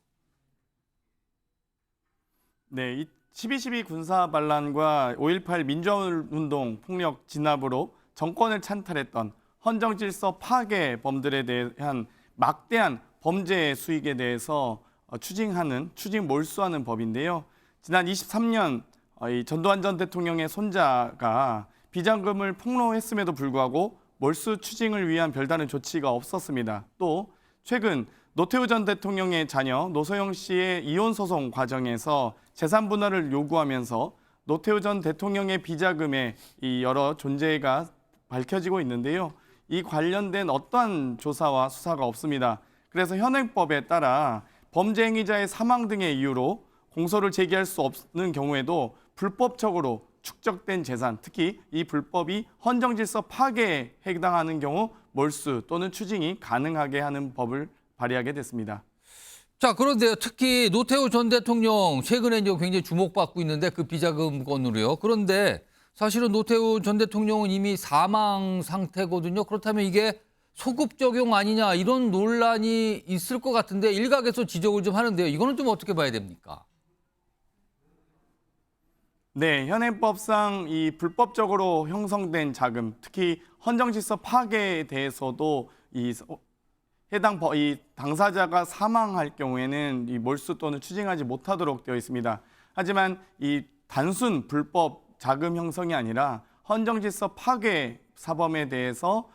네, 12.12 군사 반란과 5.18 민주화운동 폭력 진압으로 정권을 찬탈했던 헌정질서 파괴범들에 대한 막대한 범죄 수익에 대해서 추징 몰수하는 법인데요. 지난 23년 전두환 전 대통령의 손자가 비자금을 폭로했음에도 불구하고 몰수 추징을 위한 별다른 조치가 없었습니다. 또 최근 노태우 전 대통령의 자녀 노소영 씨의 이혼 소송 과정에서 재산 분할을 요구하면서 노태우 전 대통령의 비자금의 여러 존재가 밝혀지고 있는데요. 이 관련된 어떠한 조사와 수사가 없습니다. 그래서 현행법에 따라 범죄 행위자의 사망 등의 이유로 공소를 제기할 수 없는 경우에도 불법적으로 축적된 재산, 특히 이 불법이 헌정질서 파괴에 해당하는 경우 몰수 또는 추징이 가능하게 하는 법을 발의하게 됐습니다. 자, 그런데 특히 노태우 전 대통령 최근에 이제 굉장히 주목받고 있는데 그 비자금 건으로요. 그런데 사실은 노태우 전 대통령은 이미 사망 상태거든요. 그렇다면 이게 소급 적용 아니냐 이런 논란이 있을 것 같은데 일각에서 지적을 좀 하는데요. 이거는 좀 어떻게 봐야 됩니까? 네, 현행법상 이 불법적으로 형성된 자금, 특히 헌정질서 파괴에 대해서도 이 당사자가 사망할 경우에는 이 몰수 또는 추징하지 못하도록 되어 있습니다. 하지만 이 단순 불법 자금 형성이 아니라 헌정질서 파괴 사범에 대해서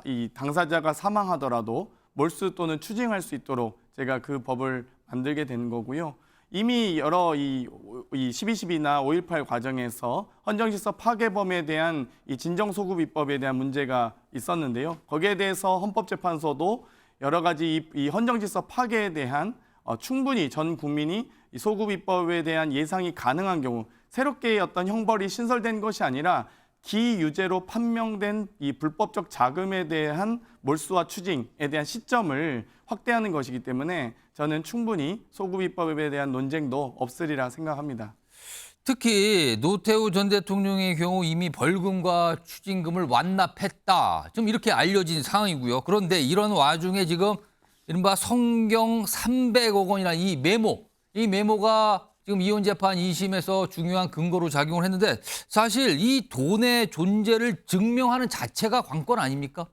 이 당사자가 사망하더라도 몰수 또는 추징할 수 있도록 제가 그 법을 만들게 된 거고요. 이미 여러 이 12.12나 5.18 과정에서 헌정질서 파괴범에 대한 이 진정소급 입법에 대한 문제가 있었는데요. 거기에 대해서 헌법재판소도 여러 가지 이 헌정질서 파괴에 대한 충분히 전 국민이 이 소급 입법에 대한 예상이 가능한 경우 새롭게 어떤 형벌이 신설된 것이 아니라 기유죄로 판명된 이 불법적 자금에 대한 몰수와 추징에 대한 시점을 확대하는 것이기 때문에 저는 충분히 소급 입법에 대한 논쟁도 없으리라 생각합니다. 특히 노태우 전 대통령의 경우 이미 벌금과 추징금을 완납했다. 좀 이렇게 알려진 상황이고요. 그런데 이런 와중에 지금 이른바 성경 300억 원이나 이 메모가 지금 이혼 재판 2심에서 중요한 근거로 작용을 했는데 사실 이 돈의 존재를 증명하는 자체가 관건 아닙니까?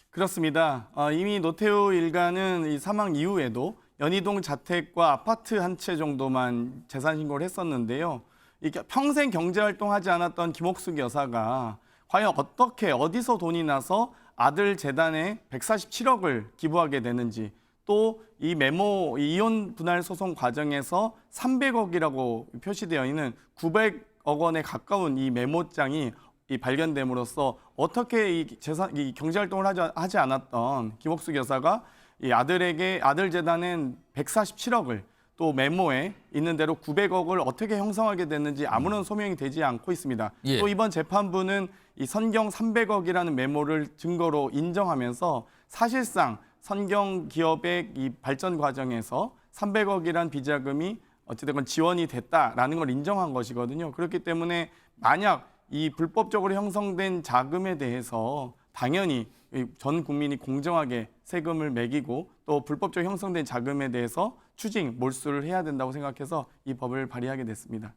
그렇습니다. 이미 노태우 일가는 이 사망 이후에도 연희동 자택과 아파트 한 채 정도만 재산 신고를 했었는데요. 이게 평생 경제활동하지 않았던 김옥숙 여사가 과연 어떻게 어디서 돈이 나서 아들 재단에 147억을 기부하게 되는지 또 이 메모 이혼 분할 소송 과정에서 300억이라고 표시되어 있는 900억 원에 가까운 이 메모장이 발견됨으로써 어떻게 이 경제활동을 하지 않았던 김옥숙 여사가 이 아들 재단엔 147억을 또 메모에 있는 대로 900억을 어떻게 형성하게 됐는지 아무런 소명이 되지 않고 있습니다. 예. 또 이번 재판부는 이 선경 300억이라는 메모를 증거로 인정하면서 사실상 선경 기업의 이 발전 과정에서 300억이란 비자금이 어찌됐건 지원이 됐다라는 걸 인정한 것이거든요. 그렇기 때문에 만약 이 불법적으로 형성된 자금에 대해서 당연히 전 국민이 공정하게 세금을 매기고 또 불법적으로 형성된 자금에 대해서 추징, 몰수를 해야 된다고 생각해서 이 법을 발의하게 됐습니다.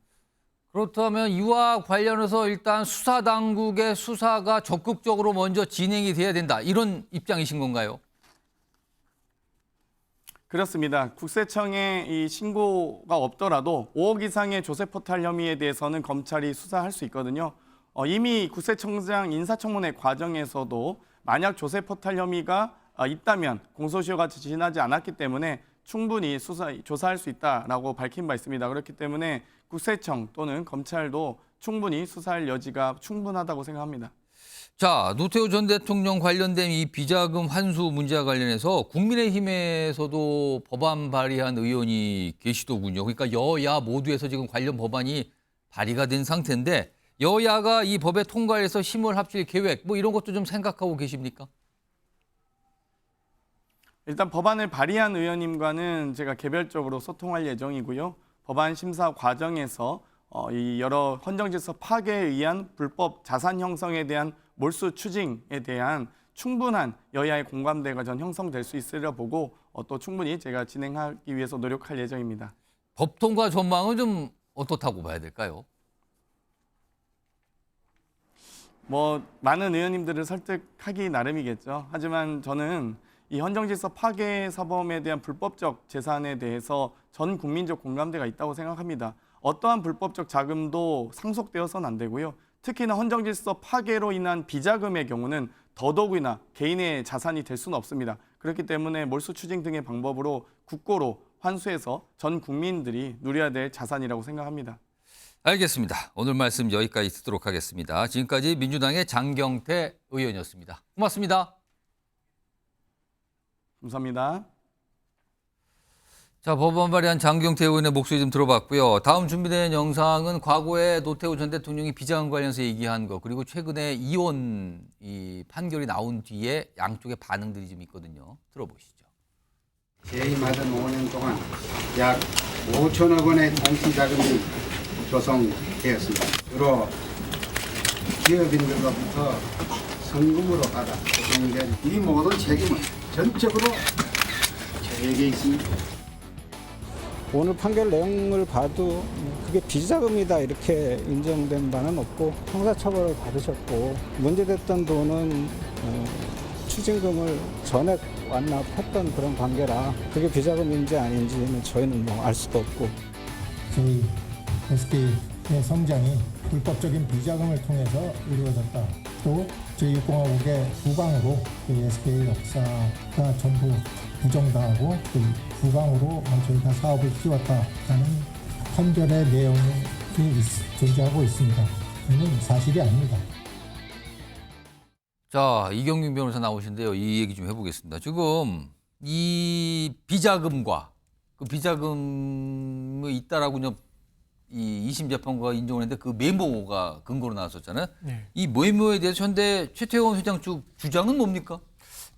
그렇다면 이와 관련해서 일단 수사당국의 수사가 적극적으로 먼저 진행이 돼야 된다. 이런 입장이신 건가요? 그렇습니다. 국세청에 이 신고가 없더라도 5억 이상의 조세포탈 혐의에 대해서는 검찰이 수사할 수 있거든요. 이미 국세청장 인사청문회 과정에서도 만약 조세포탈 혐의가 있다면 공소시효가 지나지 않았기 때문에 충분히 조사할 수 있다라고 밝힌 바 있습니다. 그렇기 때문에 국세청 또는 검찰도 충분히 수사할 여지가 충분하다고 생각합니다. 자, 노태우 전 대통령 관련된 이 비자금 환수 문제와 관련해서 국민의힘에서도 법안 발의한 의원이 계시더군요. 그러니까 여야 모두에서 지금 관련 법안이 발의가 된 상태인데 여야가 이 법에 통과해서 힘을 합칠 계획 뭐 이런 것도 좀 생각하고 계십니까? 일단 법안을 발의한 의원님과는 제가 개별적으로 소통할 예정이고요. 법안 심사 과정에서 이 여러 헌정질서 파괴에 의한 불법 자산 형성에 대한 몰수 추징에 대한 충분한 여야의 공감대가 전 형성될 수 있으리라 보고 또 충분히 제가 진행하기 위해서 노력할 예정입니다. 법 통과 전망은 좀 어떻다고 봐야 될까요? 많은 의원님들을 설득하기 나름이겠죠. 하지만 저는 이 헌정질서 파괴 사범에 대한 불법적 재산에 대해서 전 국민적 공감대가 있다고 생각합니다. 어떠한 불법적 자금도 상속되어서는 안 되고요. 특히나 헌정질서 파괴로 인한 비자금의 경우는 더더욱이나 개인의 자산이 될 수는 없습니다. 그렇기 때문에 몰수 추징 등의 방법으로 국고로 환수해서 전 국민들이 누려야 될 자산이라고 생각합니다. 알겠습니다. 오늘 말씀 여기까지 듣도록 하겠습니다. 지금까지 민주당의 장경태 의원이었습니다. 고맙습니다. 감사합니다. 자, 법안 발의한 장경태 의원의 목소리 좀 들어봤고요. 다음 준비된 영상은 과거에 노태우 전 대통령이 비자금 관련해서 얘기한 거 그리고 최근에 이혼 판결이 나온 뒤에 양쪽의 반응들이 좀 있거든요. 들어보시죠. 재임하던 5년 동안 약 5천억 원의 공시자금이 조성되었습니다. 주로 기업인들로부터 성금으로 받아 조성된 이 모든 책임은 전적으로 저에게 있습니다. 오늘 판결 내용을 봐도 그게 비자금이다 이렇게 인정된 바는 없고 형사처벌을 받으셨고 문제됐던 돈은 추징금을 전액 완납했던 그런 관계라 그게 비자금인지 아닌지는 저희는 알 수도 없고 저희 SK의 성장이 불법적인 비자금을 통해서 이루어졌다. 또 제6공화국의 부강으로 SK 역사가 전부 부정당하고 부강으로 저희가 사업을 키웠다라는 판결의 내용이 존재하고 있습니다. 이는 사실이 아닙니다. 자, 이경민 변호사 나오신데요. 이 얘기 좀 해보겠습니다. 지금 이 비자금과 그 비자금이 있다라고 이 2심 재판부가 인정을 했는데 그 메모가 근거로 나왔었잖아요. 네. 이 메모에 대해서 현대 최태원 회장 쪽 주장은 뭡니까?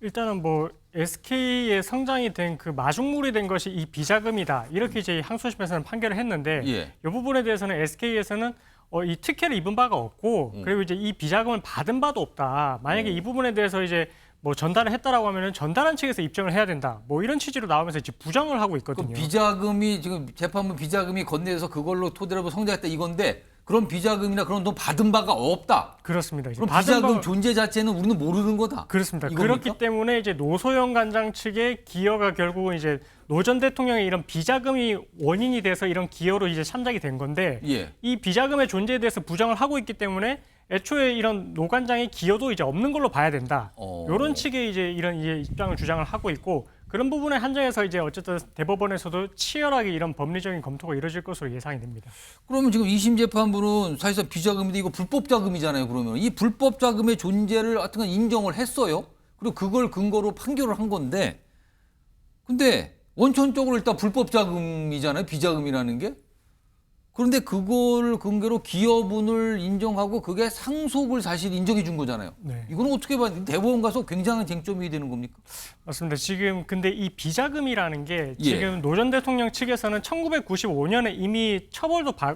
일단은 뭐 SK의 성장이 된 그 마중물이 된 것이 이 비자금이다. 이렇게 이제 항소심에서는 판결을 했는데 예. 이 부분에 대해서는 SK에서는 이 특혜를 입은 바가 없고 그리고 이제 이 비자금을 받은 바도 없다. 만약에 이 부분에 대해서 이제 뭐 전달을 했다라고 하면은 전달한 측에서 입증을 해야 된다. 뭐 이런 취지로 나오면서 이제 부정을 하고 있거든요. 비자금이 지금 재판부 비자금이 건네서 그걸로 토대로 성장했다 이건데 그런 비자금이나 그런 돈 받은 바가 없다. 그렇습니다. 이제 그럼 비자금 존재 자체는 우리는 모르는 거다. 그렇습니다. 이겁니까? 그렇기 때문에 이제 노소영 관장 측의 기여가 결국은 이제 노 전 대통령의 이런 비자금이 원인이 돼서 이런 기여로 이제 참작이 된 건데 예. 이 비자금의 존재에 대해서 부정을 하고 있기 때문에 애초에 이런 노 관장의 기여도 이제 없는 걸로 봐야 된다. 이런 식의 이제 이런 입장을 주장을 하고 있고 그런 부분에 한정해서 이제 어쨌든 대법원에서도 치열하게 이런 법리적인 검토가 이루어질 것으로 예상이 됩니다. 그러면 지금 2심 재판부는 사실상 비자금인데 이거 불법 자금이잖아요. 그러면 이 불법 자금의 존재를 하여튼 인정을 했어요. 그리고 그걸 근거로 판결을 한 건데 근데 원천적으로 일단 불법 자금이잖아요. 비자금이라는 게. 그런데 그걸 근거로 기여분을 인정하고 그게 상속을 사실 인정해 준 거잖아요. 네. 이거는 어떻게 봐야 대법원 가서 굉장한 쟁점이 되는 겁니까? 맞습니다. 지금 근데 이 비자금이라는 게 예. 지금 노 전 대통령 측에서는 1995년에 이미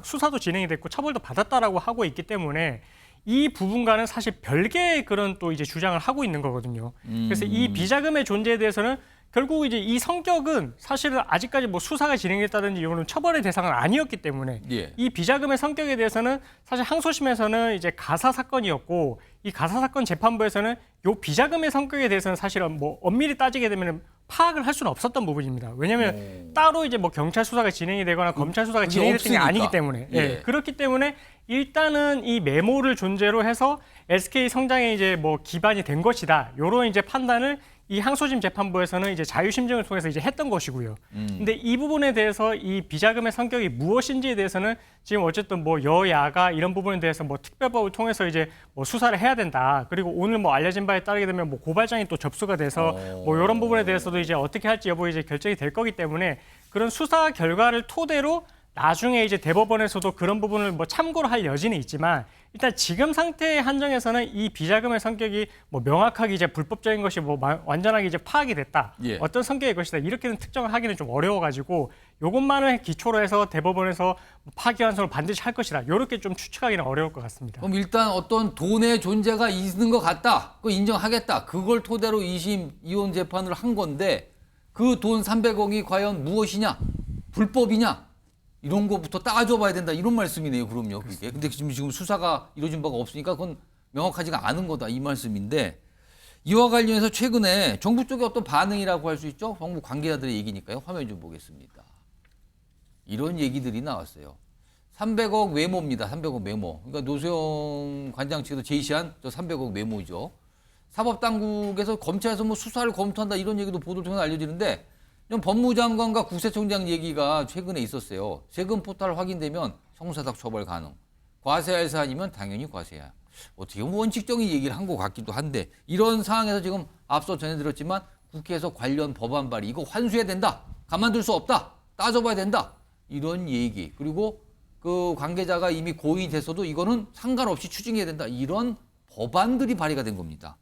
수사도 진행이 됐고 처벌도 받았다라고 하고 있기 때문에 이 부분과는 사실 별개의 그런 또 이제 주장을 하고 있는 거거든요. 그래서 이 비자금의 존재에 대해서는 결국 이제 이 성격은 사실은 아직까지 뭐 수사가 진행됐다든지 이거는 처벌의 대상은 아니었기 때문에 예. 이 비자금의 성격에 대해서는 사실 항소심에서는 이제 가사 사건이었고 이 가사 사건 재판부에서는 요 비자금의 성격에 대해서는 사실은 뭐 엄밀히 따지게 되면 파악을 할 수는 없었던 부분입니다. 왜냐하면 따로 이제 뭐 경찰 수사가 진행이 되거나 검찰 수사가 진행이 됐던 게 아니기 때문에 예. 그렇기 때문에 일단은 이 메모를 존재로 해서 SK 성장에 이제 뭐 기반이 된 것이다. 요런 이제 판단을 이 항소심 재판부에서는 이제 자유심증을 통해서 이제 했던 것이고요. 근데 이 부분에 대해서 이 비자금의 성격이 무엇인지에 대해서는 지금 어쨌든 뭐 여야가 이런 부분에 대해서 뭐 특별법을 통해서 이제 뭐 수사를 해야 된다. 그리고 오늘 뭐 알려진 바에 따르게 되면 뭐 고발장이 또 접수가 돼서 뭐 이런 부분에 대해서도 이제 어떻게 할지 여부 이제 결정이 될 거기 때문에 그런 수사 결과를 토대로 나중에 이제 대법원에서도 그런 부분을 뭐 참고를 할 여지는 있지만 일단 지금 상태의 한정에서는 이 비자금의 성격이 뭐 명확하게 이제 불법적인 것이 뭐 완전하게 이제 파악이 됐다. 예. 어떤 성격의 것이다. 이렇게는 특정을 하기는 좀 어려워가지고 요것만을 기초로 해서 대법원에서 파기환송을 반드시 할 것이다. 이렇게 좀 추측하기는 어려울 것 같습니다. 그럼 일단 어떤 돈의 존재가 있는 것 같다. 그거 인정하겠다. 그걸 토대로 2심 이혼 재판을 한 건데 그 돈 300억이 과연 무엇이냐? 불법이냐? 이런 거부터 따져봐야 된다. 이런 말씀이네요. 그럼요. 그게. 근데 지금 수사가 이루어진 바가 없으니까 그건 명확하지가 않은 거다. 이 말씀인데 이와 관련해서 최근에 정부 쪽의 어떤 반응이라고 할 수 있죠. 정부 관계자들의 얘기니까요. 화면 좀 보겠습니다. 이런 얘기들이 나왔어요. 300억 메모입니다. 300억 메모. 그러니까 노소영 관장 측에서 제시한 저 300억 메모죠. 사법당국에서 검찰에서 뭐 수사를 검토한다 이런 얘기도 보도 통해서 알려지는데 법무장관과 국세청장 얘기가 최근에 있었어요. 세금 포탈 확인되면 형사적 처벌 가능. 과세할 사안이면 당연히 과세야. 어떻게 보면 원칙적인 얘기를 한 것 같기도 한데 이런 상황에서 지금 앞서 전해드렸지만 국회에서 관련 법안 발의 이거 환수해야 된다. 가만둘 수 없다. 따져봐야 된다. 이런 얘기. 그리고 그 관계자가 이미 고인이 됐어도 이거는 상관없이 추징해야 된다. 이런 법안들이 발의가 된 겁니다.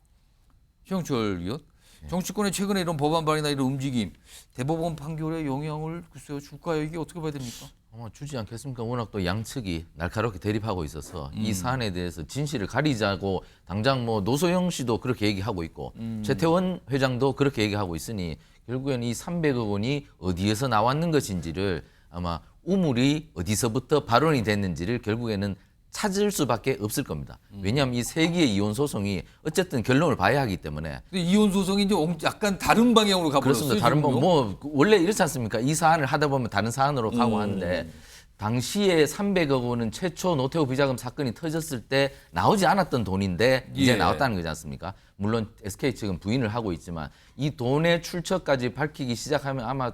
최영철 의원. 정치권의 최근에 이런 법안 발의나 이런 움직임 대법원 판결에 영향을 글쎄요 줄까요? 이게 어떻게 봐야 됩니까? 주지 않겠습니까? 워낙 또 양측이 날카롭게 대립하고 있어서 이 사안에 대해서 진실을 가리자고 당장 뭐 노소영 씨도 그렇게 얘기하고 있고 최태원 회장도 그렇게 얘기하고 있으니 결국에는 이 300억 원이 어디에서 나왔는 것인지를 아마 우물이 어디서부터 발원이 됐는지를 결국에는 찾을 수밖에 없을 겁니다. 왜냐하면 이 세 개의 이혼 소송이 어쨌든 결론을 봐야 하기 때문에. 근데 이혼 소송이 이제 약간 다른 방향으로 가버렸어요. 그렇습니다. 다른 뭐 원래 이렇지 않습니까? 이 사안을 하다 보면 다른 사안으로 가고 하는데 당시에 300억 원은 최초 노태우 비자금 사건이 터졌을 때 나오지 않았던 돈인데 이제 나왔다는 거지 않습니까? 물론 SK 측은 부인을 하고 있지만 이 돈의 출처까지 밝히기 시작하면 아마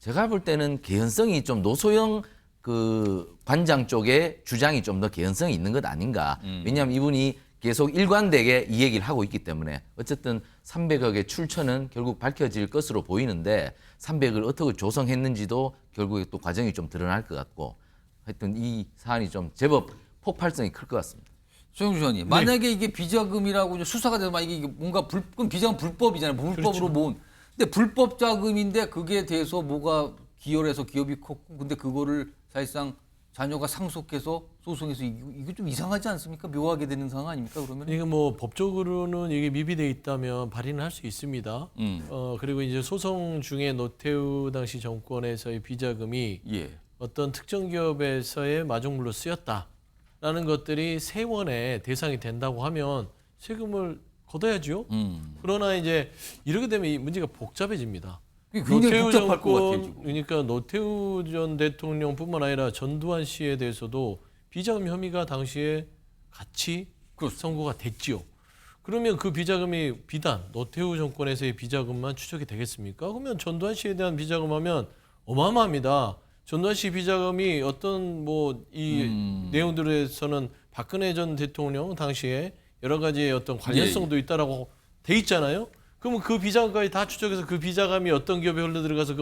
제가 볼 때는 개연성이 좀 노소영 그 관장 쪽에 주장이 좀 더 개연성이 있는 것 아닌가. 왜냐하면 이분이 계속 일관되게 이 얘기를 하고 있기 때문에 어쨌든 300억의 출처는 결국 밝혀질 것으로 보이는데 300을 어떻게 조성했는지도 결국에 또 과정이 좀 드러날 것 같고 하여튼 이 사안이 좀 제법 폭발성이 클 것 같습니다. 조영주 의원님, 만약에 이게 비자금이라고 이제 수사가 되면 이게 뭔가 그럼 비자금 불법이잖아요. 불법으로 그렇죠. 모은. 근데 불법 자금인데 그게 대해서 뭐가 기여해서 기업이 컸고 근데 그거를 사실상 자녀가 상속해서 소송해서 이게 좀 이상하지 않습니까? 묘하게 되는 상황 아닙니까? 그러면 이게 뭐 법적으로는 이게 미비돼 있다면 발의는 할 수 있습니다. 그리고 이제 소송 중에 노태우 당시 정권에서의 비자금이 어떤 특정 기업에서의 마중물로 쓰였다라는 것들이 세원의 대상이 된다고 하면 세금을 걷어야죠. 그러나 이제 이렇게 되면 이 문제가 복잡해집니다. 굉장히 복잡할 것 같아요. 지금. 그러니까 노태우 전 대통령뿐만 아니라 전두환 씨에 대해서도 비자금 혐의가 당시에 같이 선고가 됐지요. 그러면 그 비자금이 비단 노태우 정권에서의 비자금만 추적이 되겠습니까? 그러면 전두환 씨에 대한 비자금하면 어마어마합니다. 전두환 씨 비자금이 어떤 뭐 이 내용들에서는 박근혜 전 대통령 당시에 여러 가지의 어떤 관련성도 있다라고 돼 있잖아요. 그러면 그 비자금까지 다 추적해서 그 비자금이 어떤 기업에 흘러 들어가서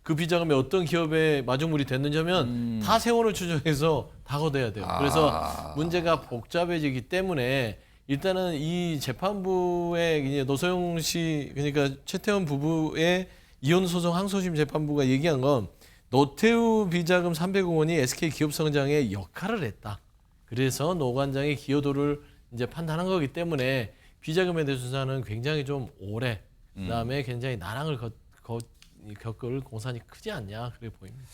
그 비자금이 어떤 기업에 마중물이 됐는지 하면 다 세원을 추적해서 다 걷어야 돼요. 그래서 문제가 복잡해지기 때문에 일단은 이 재판부의 이제 노소영 씨 그러니까 최태원 부부의 이혼 소송 항소심 재판부가 얘기한 건 노태우 비자금 300억 원이 SK 기업 성장에 역할을 했다. 그래서 노 관장의 기여도를 이제 판단한 거기 때문에 비자금에 대한 수사는 굉장히 좀 오래 그다음에 굉장히 난항을 겪을 공산이 크지 않냐 그래 보입니다.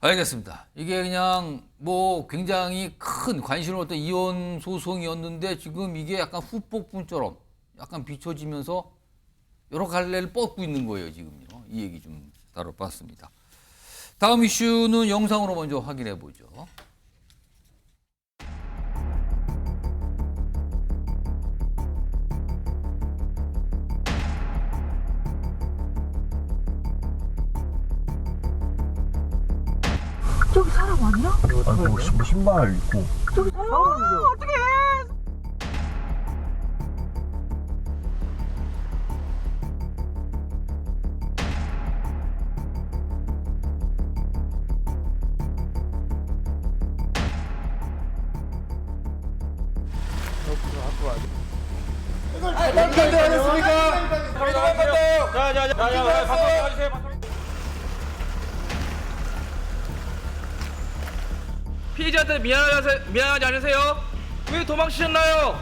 알겠습니다. 이게 그냥 뭐 굉장히 큰 관심을 얻던 이혼 소송이었는데 지금 이게 약간 후폭풍처럼 약간 비춰지면서 여러 갈래를 뻗고 있는 거예요 지금요. 이 얘기 좀 다뤄봤습니다. 다음 이슈는 영상으로 먼저 확인해 보죠. 저기 사람 아니야? 아이고 신발 입고 저기 사람 어떡해! 피해자한테 미안하지 않으세요? 왜 도망치셨나요?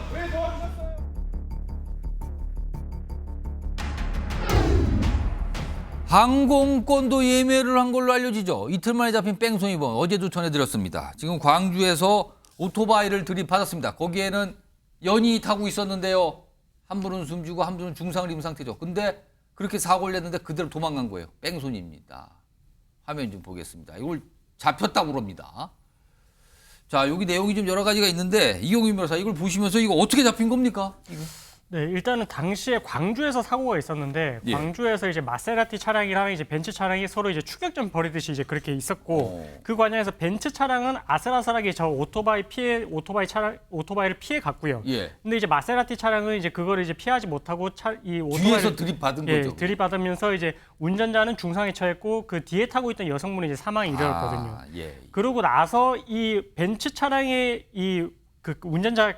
항공권도 예매를 한 걸로 알려지죠. 이틀 만에 잡힌 뺑소니범 어제도 전해드렸습니다. 지금 광주에서 오토바이를 들이받았습니다. 거기에는 연인이 타고 있었는데요. 한 분은 숨지고 한 분은 중상을 입은 상태죠. 근데 그렇게 사고를 냈는데 그대로 도망간 거예요. 뺑소니입니다. 화면 좀 보겠습니다. 이걸 잡혔다고 그럽니다. 자, 여기 내용이 좀 여러 가지가 있는데 이경규 변호사 이걸 보시면서 이거 어떻게 잡힌 겁니까? 이거? 네, 일단은 당시에 광주에서 사고가 있었는데 광주에서 이제 마세라티 차량이랑 이제 벤츠 차량이 서로 이제 추격전 벌이듯이 이제 그렇게 있었고 그 과정에서 벤츠 차량은 아슬아슬하게 저 오토바이를 피해 갔고요. 근데 이제 마세라티 차량은 이제 그거를 이제 피하지 못하고 이 오토바이를 뒤에서 들이받은 거죠. 들이받으면서 이제 운전자는 중상에 처했고 그 뒤에 타고 있던 여성분이 이제 사망에 이르렀거든요. 그러고 나서 이 벤츠 차량의 그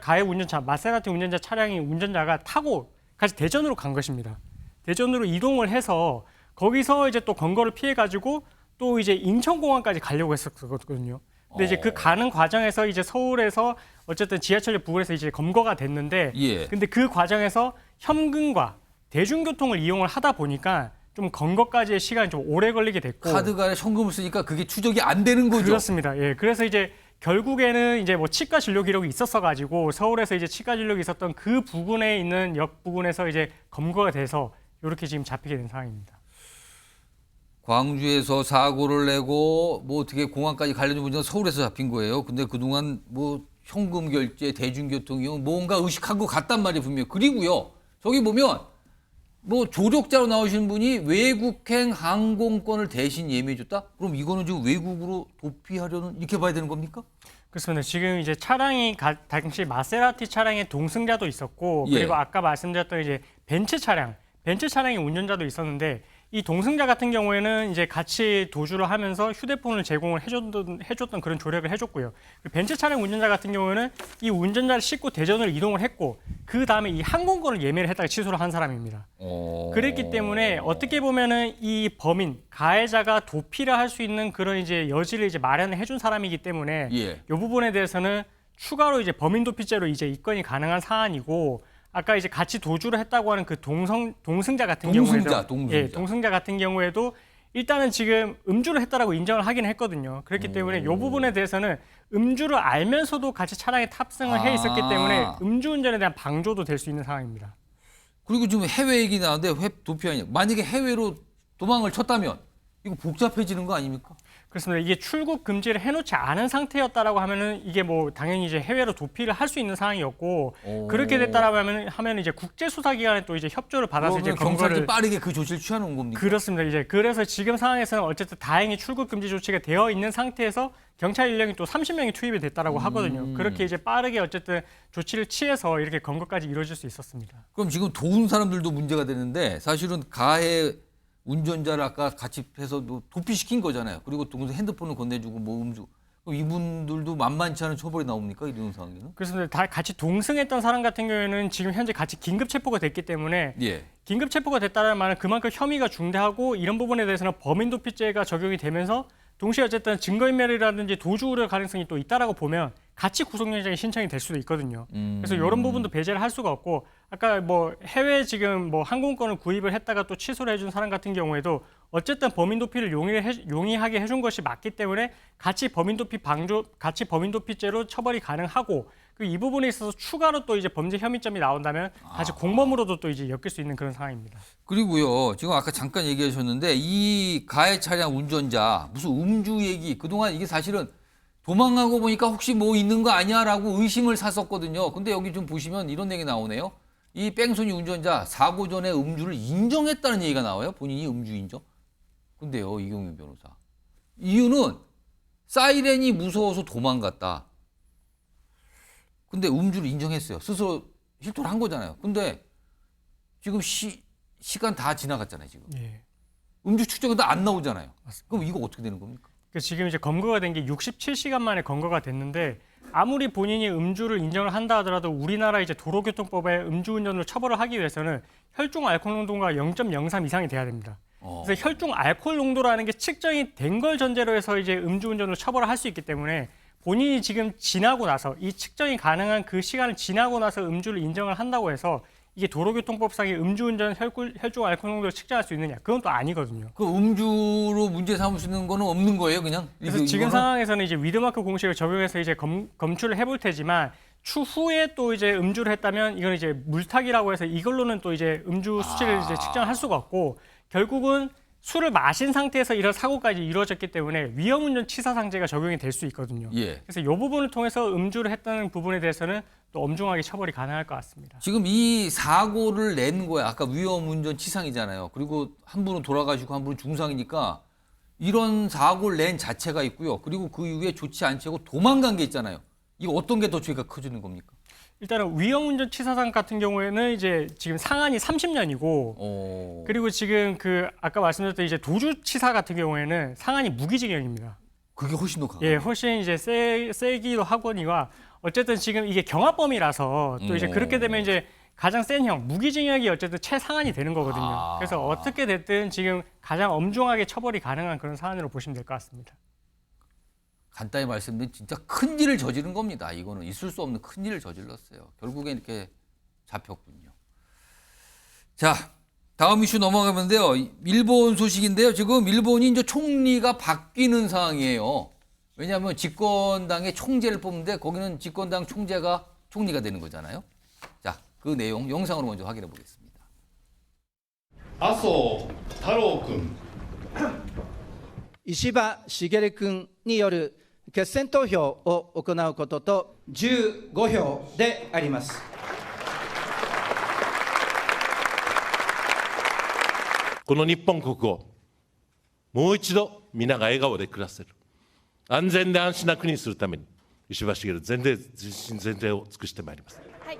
가해 운전자, 마세라티 운전자 차량이 운전자가 타고 같이 대전으로 간 것입니다. 대전으로 이동을 해서 거기서 이제 또 검거를 피해가지고 또 이제 인천공항까지 가려고 했었거든요. 근데 이제 그 가는 과정에서 이제 서울에서 어쨌든 지하철역 부근에서 이제 검거가 됐는데, 근데 그 과정에서 현금과 대중교통을 이용을 하다 보니까 좀 검거까지의 시간이 좀 오래 걸리게 됐고, 카드가 현금을 쓰니까 그게 추적이 안 되는 거죠. 그렇습니다. 예, 그래서 이제 결국에는 이제 뭐 치과 진료 기록이 있었어가지고 서울에서 이제 치과 진료기 있었던 그 부근에 있는 역 부근에서 이제 검거가 돼서 이렇게 지금 잡히게 된 상황입니다. 광주에서 사고를 내고 뭐 어떻게 공항까지 가려는 분은 서울에서 잡힌 거예요. 근데 그동안 뭐 현금 결제, 대중교통 이용 뭔가 의식한 것 같단 말이에요, 분명. 그리고요, 저기 보면 뭐 조력자로 나오시는 분이 외국행 항공권을 대신 예매해줬다? 그럼 이거는 지금 외국으로 도피하려는 이렇게 봐야 되는 겁니까? 그렇습니다. 지금 이제 차량이 당시 마세라티 차량의 동승자도 있었고, 예. 그리고 아까 말씀드렸던 이제 벤츠 차량의 운전자도 있었는데, 이 동승자 같은 경우에는 이제 같이 도주를 하면서 휴대폰을 제공을 해줬던 그런 조력을 해줬고요. 벤츠 차량 운전자 같은 경우에는 이 운전자를 싣고 대전을 이동을 했고, 그 다음에 이 항공권을 예매를 했다가 취소를 한 사람입니다. 그랬기 때문에 어떻게 보면은 이 범인, 가해자가 도피를 할 수 있는 그런 이제 여지를 이제 마련을 해준 사람이기 때문에 이 부분에 대해서는 추가로 이제 범인 도피죄로 이제 입건이 가능한 사안이고, 아까 이제 같이 도주를 했다고 하는 그 동승자 같은 경우에도 동승자 같은 경우에도 일단은 지금 음주를 했다라고 인정을 하긴 했거든요. 그렇기 때문에 이 부분에 대해서는 음주를 알면서도 같이 차량에 탑승을 해 있었기 때문에 음주운전에 대한 방조도 될 수 있는 상황입니다. 그리고 지금 해외 얘기 나왔는데 도피 아니냐. 만약에 해외로 도망을 쳤다면 이거 복잡해지는 거 아닙니까? 그렇습니다. 이게 출국 금지를 해놓지 않은 상태였다라고 하면은 이게 뭐 당연히 이제 해외로 도피를 할 수 있는 상황이었고, 그렇게 됐다라고 하면 이제 국제수사기관에 또 이제 협조를 받아서 이제 경찰이 빠르게 그 조치를 취하는 겁니까? 그렇습니다. 이제 그래서 지금 상황에서는 어쨌든 다행히 출국 금지 조치가 되어 있는 상태에서 경찰 인력이 또 30명이 투입이 됐다라고 하거든요. 그렇게 이제 빠르게 어쨌든 조치를 취해서 이렇게 검거까지 이루어질 수 있었습니다. 그럼 지금 도운 사람들도 문제가 되는데 사실은 가해 운전자를 아까 같이 해서 도피시킨 거잖아요. 그리고 동생 핸드폰을 건네주고 뭐 음주. 그럼 이분들도 만만치 않은 처벌이 나옵니까? 이런 상황에는? 그렇습니다. 다 같이 동승했던 사람 같은 경우에는 지금 현재 같이 긴급 체포가 됐기 때문에 긴급 체포가 됐다는 말은 그만큼 혐의가 중대하고 이런 부분에 대해서는 범인 도피죄가 적용이 되면서 동시에 어쨌든 증거인멸이라든지 도주 우려 가능성이 또 있다라고 보면 같이 구속영장이 신청이 될 수도 있거든요. 그래서 이런 부분도 배제를 할 수가 없고, 아까 뭐 해외 지금 뭐 항공권을 구입을 했다가 또 취소를 해준 사람 같은 경우에도 어쨌든 범인 도피를 용이하게 해준 것이 맞기 때문에 같이 범인 도피죄로 처벌이 가능하고, 이 부분에 있어서 추가로 또 이제 범죄 혐의점이 나온다면 다시 공범으로도 또 이제 엮일 수 있는 그런 상황입니다. 그리고요, 지금 아까 잠깐 얘기하셨는데 이 가해 차량 운전자 무슨 음주 얘기, 그동안 이게 사실은 도망가고 보니까 혹시 뭐 있는 거 아니야라고 의심을 샀었거든요. 근데 여기 좀 보시면 이런 얘기 나오네요. 이 뺑소니 운전자 사고 전에 음주를 인정했다는 얘기가 나와요. 본인이 음주 인정. 근데요, 이경윤 변호사, 이유는 사이렌이 무서워서 도망갔다. 근데 음주를 인정했어요. 스스로 실토를 한 거잖아요. 근데 지금 시간 다 지나갔잖아요, 지금. 음주 측정도 안 나오잖아요. 그럼 이거 어떻게 되는 겁니까? 지금 이제 검거가 된 게 67시간 만에 검거가 됐는데, 아무리 본인이 음주를 인정을 한다 하더라도 우리나라 이제 도로교통법에 음주운전을 처벌을 하기 위해서는 혈중 알코올 농도가 0.03 이상이 돼야 됩니다. 그래서 혈중 알코올 농도라는 게 측정이 된 걸 전제로 해서 이제 음주운전을 처벌을 할 수 있기 때문에 본인이 지금 지나고 나서 이 측정이 가능한 그 시간을 지나고 나서 음주를 인정을 한다고 해서 이게 도로교통법상의 음주운전 혈중 알코올 농도를 측정할 수 있느냐? 그건 또 아니거든요. 그 음주로 문제 삼을 수 있는 거는 없는 거예요, 그냥? 그래서 지금 상황에서는 이제 위드마크 공식을 적용해서 이제 검출을 해볼 테지만, 추후에 또 이제 음주를 했다면 이건 이제 물타기라고 해서 이걸로는 또 이제 음주 수치를 이제 측정할 수가 없고, 결국은 술을 마신 상태에서 이런 사고까지 이루어졌기 때문에 위험운전 치사상죄가 적용이 될 수 있거든요. 그래서 이 부분을 통해서 음주를 했다는 부분에 대해서는 또 엄중하게 처벌이 가능할 것 같습니다. 지금 이 사고를 낸 거야. 아까 위험운전 치상이잖아요. 그리고 한 분은 돌아가시고 한 분은 중상이니까 이런 사고를 낸 자체가 있고요. 그리고 그 이후에 좋지 않지 하고 도망간 게 있잖아요. 이거 어떤 게 더 죄가 커지는 겁니까? 일단은 위험운전 치사상 같은 경우에는 이제 지금 상한이 30년이고, 그리고 지금 그 아까 말씀드렸던 이제 도주치사 같은 경우에는 상한이 무기징역입니다. 그게 훨씬 더 강해요. 훨씬 이제 세기도 하거니와, 어쨌든 지금 이게 경합범이라서 또 이제 그렇게 되면 이제 가장 센 형, 무기징역이 어쨌든 최상한이 되는 거거든요. 그래서 어떻게 됐든 지금 가장 엄중하게 처벌이 가능한 그런 사안으로 보시면 될 것 같습니다. 간단히 말씀드리면 진짜 큰 일을 저지른 겁니다. 이거는 있을 수 없는 큰 일을 저질렀어요. 결국에 이렇게 잡혔군요. 자, 다음 이슈 넘어가면데요. 일본 소식인데요. 지금 일본이 이제 총리가 바뀌는 상황이에요. 왜냐하면 집권당의 총재를 뽑는데 거기는 집권당 총재가 총리가 되는 거잖아요. 자, 그 내용 영상으로 먼저 확인해 보겠습니다. 麻生太郎君石破茂君による決選投票を行うことと15票であります。この日本国をもう一度皆が笑顔で暮らせる安全で安心な国にするために石破茂全力を尽くしてまいります。はい、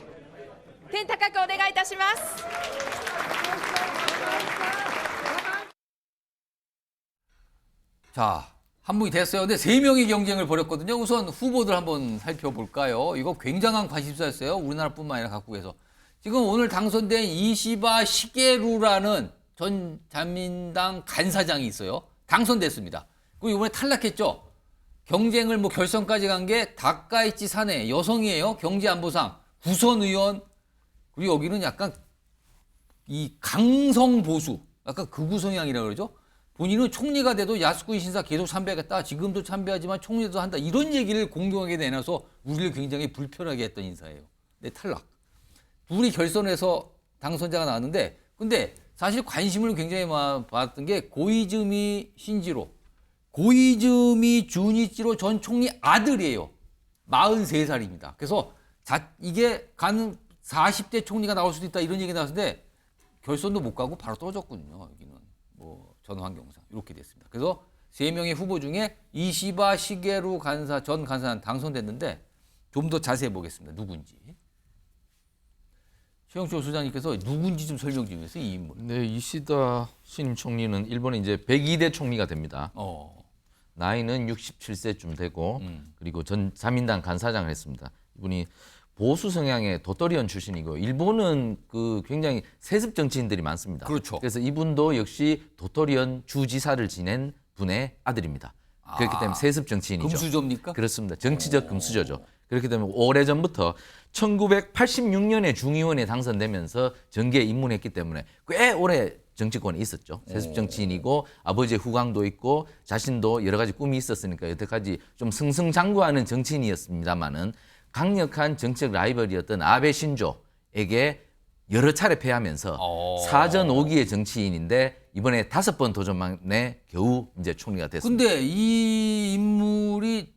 天高くお願いいたします。 자, 한 분이 됐어요. 근데 3명의 경쟁을 벌였거든요. 우선 후보들 한번 살펴볼까요? 이거 굉장한 관심사였어요. 우리나라뿐만 아니라 각국에서. 지금 오늘 당선된 이시바 시게루라는 전 자민당 간사장이 있어요. 당선됐습니다. 그리고 이번에 탈락했죠. 경쟁을 뭐 결선까지 간 게 다카이치 사네 여성이에요. 경제안보상 구선 의원. 그리고 여기는 약간 이 강성 보수, 약간 극우 성향이라 그러죠. 본인은 총리가 돼도 야스쿠니 신사 계속 참배하겠다. 지금도 참배하지만 총리도 한다. 이런 얘기를 공경하게 내놔서 우리를 굉장히 불편하게 했던 인사예요. 네, 탈락. 둘이 결선에서 당선자가 나왔는데 근데 사실 관심을 굉장히 받았던 게 고이즈미 신지로. 고이즈미 주니치로 전 총리 아들이에요. 43살입니다. 그래서 이게 가는 40대 총리가 나올 수도 있다 이런 얘기 나왔는데 결선도 못 가고 바로 떨어졌거든요. 여기는 뭐 전환경상 이렇게 됐습니다. 그래서 3명의 후보 중에 이시바 시게루 간사 전 간사는 당선됐는데 좀 더 자세히 보겠습니다. 누군지. 최영철 소장님께서 누군지 좀 설명 좀 해주세요. 이 인물. 네, 이시다 신임 총리는 일본의 이제 102대 총리가 됩니다. 나이는 67세쯤 되고 그리고 전 자민당 간사장을 했습니다. 이분이 보수 성향의 도토리온 출신이고 일본은 그 굉장히 세습 정치인들이 많습니다. 그렇죠. 그래서 이분도 역시 도토리온 주지사를 지낸 분의 아들입니다. 그렇기 때문에 세습 정치인이죠. 금수저입니까? 그렇습니다. 정치적 금수저죠. 그렇기 때문에 오래전부터 1986년에 중의원에 당선되면서 정계에 입문했기 때문에 꽤 오래 정치권에 있었죠. 세습 정치인이고 아버지의 후광도 있고 자신도 여러 가지 꿈이 있었으니까 여태까지 좀 승승장구하는 정치인이었습니다만은 강력한 정책 라이벌이었던 아베 신조에게 여러 차례 패하면서 사전 5기의 정치인인데 이번에 5번 도전 만에 겨우 이제 총리가 됐습니다. 근데 이 인물이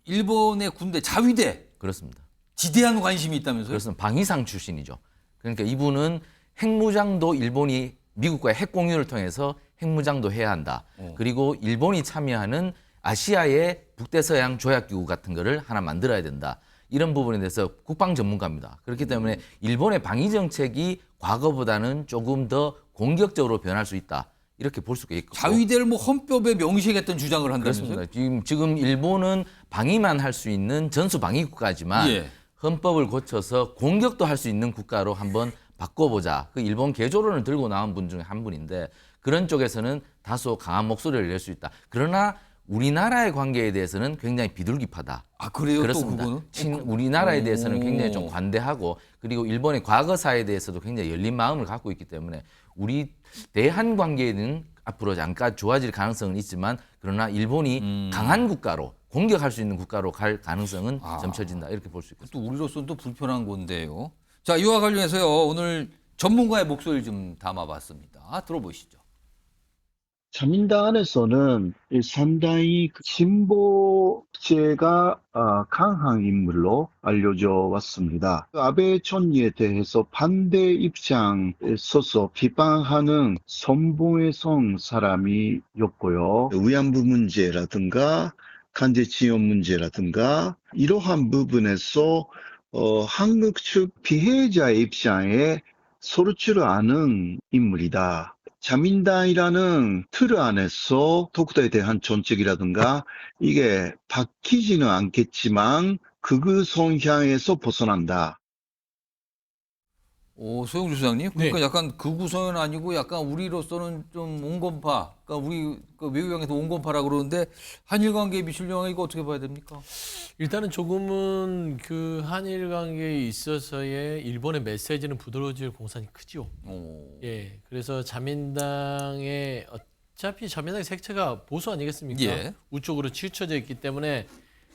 일본의 군대 자위대 그렇습니다. 지대한 관심이 있다면서요? 그렇습니다. 방위상 출신이죠. 그러니까 이분은 핵무장도 일본이 미국과의 핵공유를 통해서 핵무장도 해야 한다. 그리고 일본이 참여하는 아시아의 북대서양 조약기구 같은 거를 하나 만들어야 된다. 이런 부분에 대해서 국방 전문가입니다. 그렇기 때문에 일본의 방위 정책이 과거보다는 조금 더 공격적으로 변할 수 있다. 이렇게 볼 수가 있고. 자위대를 뭐 헌법에 명시하겠다는 주장을 한다면서요? 그렇습니다. 지금 일본은 방위만 할 수 있는 전수 방위 국가지만 헌법을 고쳐서 공격도 할 수 있는 국가로 한번 바꿔보자. 그 일본 개조론을 들고 나온 분 중에 한 분인데 그런 쪽에서는 다소 강한 목소리를 낼 수 있다. 그러나 우리나라의 관계에 대해서는 굉장히 비둘기파다. 아, 그래요? 그렇습니다. 또 그거는? 우리나라에 대해서는 굉장히 좀 관대하고 그리고 일본의 과거사에 대해서도 굉장히 열린 마음을 갖고 있기 때문에 우리 대한 관계는 앞으로 잠깐 좋아질 가능성은 있지만 그러나 일본이 강한 국가로 공격할 수 있는 국가로 갈 가능성은 점쳐진다. 이렇게 볼 수 있겠습니다. 또 우리로서는 또 불편한 건데요. 자, 이와 관련해서요. 오늘 전문가의 목소리를 좀 담아봤습니다. 들어보시죠. 자민당 안에서는 상당히 진보제가 강한 인물로 알려져 왔습니다. 아베 총리에 대해서 반대 입장에 서서 비판하는 선봉에선 사람이었고요. 위안부 문제라든가 강제 지원 문제라든가 이러한 부분에서 한국 측 피해자의 입장에 서로치를 아는 인물이다. 자민당이라는 틀 안에서 독도에 대한 정책이라든가 이게 바뀌지는 않겠지만 극우 성향에서 벗어난다. 소영주 소장님, 그러니까 약간 극우 성향은 아니고 약간 우리로서는 좀 온건파, 그러니까 우리 외교장에서 온건파라고 그러는데 한일 관계에 미칠 영향 이거 어떻게 봐야 됩니까? 일단은 조금은 그 한일 관계에 있어서의 일본의 메시지는 부드러워질 공산이 크죠. 예, 그래서 자민당의 어차피 자민당의 색채가 보수 아니겠습니까? 우쪽으로 치우쳐져 있기 때문에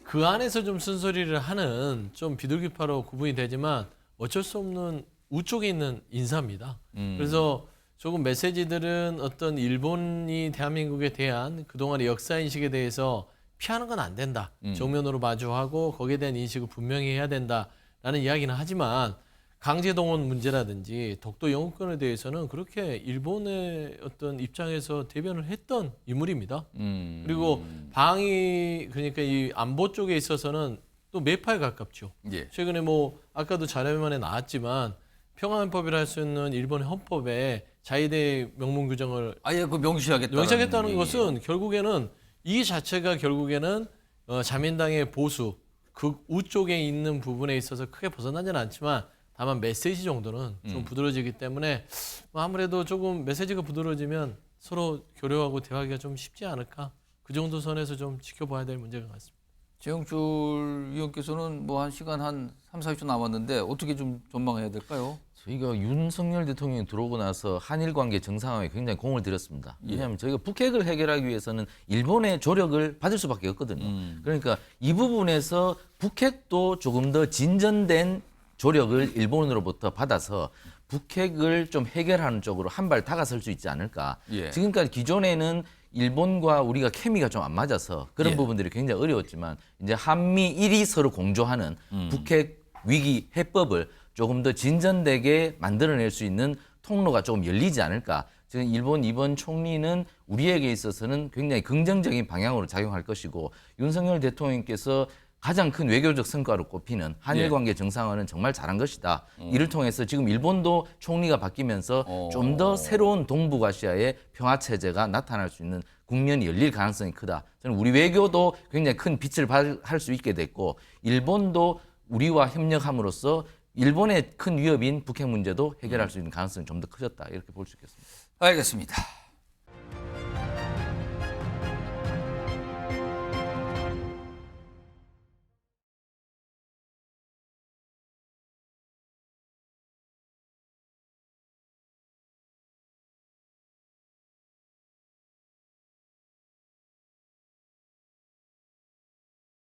그 안에서 좀 쓴소리를 하는 좀 비둘기파로 구분이 되지만 어쩔 수 없는 우쪽에 있는 인사입니다. 그래서 조금 메시지들은 어떤 일본이 대한민국에 대한 그동안의 역사 인식에 대해서 피하는 건 안 된다. 정면으로 마주하고 거기에 대한 인식을 분명히 해야 된다라는 이야기는 하지만 강제동원 문제라든지 독도 영유권에 대해서는 그렇게 일본의 어떤 입장에서 대변을 했던 인물입니다. 그리고 방위 그러니까 이 안보 쪽에 있어서는 또 매파에 가깝죠. 예. 최근에 뭐 아까도 자료만에 나왔지만 평화헌법이라 할 수 있는 일본의 헌법에 자위대 명문 규정을 아예 그 명시하겠다는 것은 결국에는 이 자체가 결국에는 자민당의 보수 극우 쪽에 있는 부분에 있어서 크게 벗어나지는 않지만 다만 메시지 정도는 좀 부드러워지기 때문에 아무래도 조금 메시지가 부드러워지면 서로 교류하고 대화하기가 좀 쉽지 않을까. 그 정도 선에서 좀 지켜봐야 될 문제가 같습니다. 최영출 의원께서는 뭐 한 시간 한 3, 40초 남았는데 어떻게 좀 전망해야 될까요? 저희가 윤석열 대통령이 들어오고 나서 한일 관계 정상화에 굉장히 공을 들였습니다. 왜냐하면 저희가 북핵을 해결하기 위해서는 일본의 조력을 받을 수밖에 없거든요. 그러니까 이 부분에서 북핵도 조금 더 진전된 조력을 일본으로부터 받아서 북핵을 좀 해결하는 쪽으로 한 발 다가설 수 있지 않을까. 예. 지금까지 기존에는 일본과 우리가 케미가 좀 안 맞아서 그런 예. 부분들이 굉장히 어려웠지만 이제 한미일이 서로 공조하는 북핵 위기 해법을 조금 더 진전되게 만들어낼 수 있는 통로가 조금 열리지 않을까. 지금 일본 이번 총리는 우리에게 있어서는 굉장히 긍정적인 방향으로 작용할 것이고 윤석열 대통령께서 가장 큰 외교적 성과로 꼽히는 한일 관계 정상화는 정말 잘한 것이다. 이를 통해서 지금 일본도 총리가 바뀌면서 좀 더 새로운 동북아시아의 평화 체제가 나타날 수 있는 국면이 열릴 가능성이 크다. 저는 우리 외교도 굉장히 큰 빛을 발할 수 있게 됐고 일본도 우리와 협력함으로써 일본의 큰 위협인 북핵 문제도 해결할 수 있는 가능성이 좀 더 커졌다. 이렇게 볼 수 있겠습니다. 알겠습니다.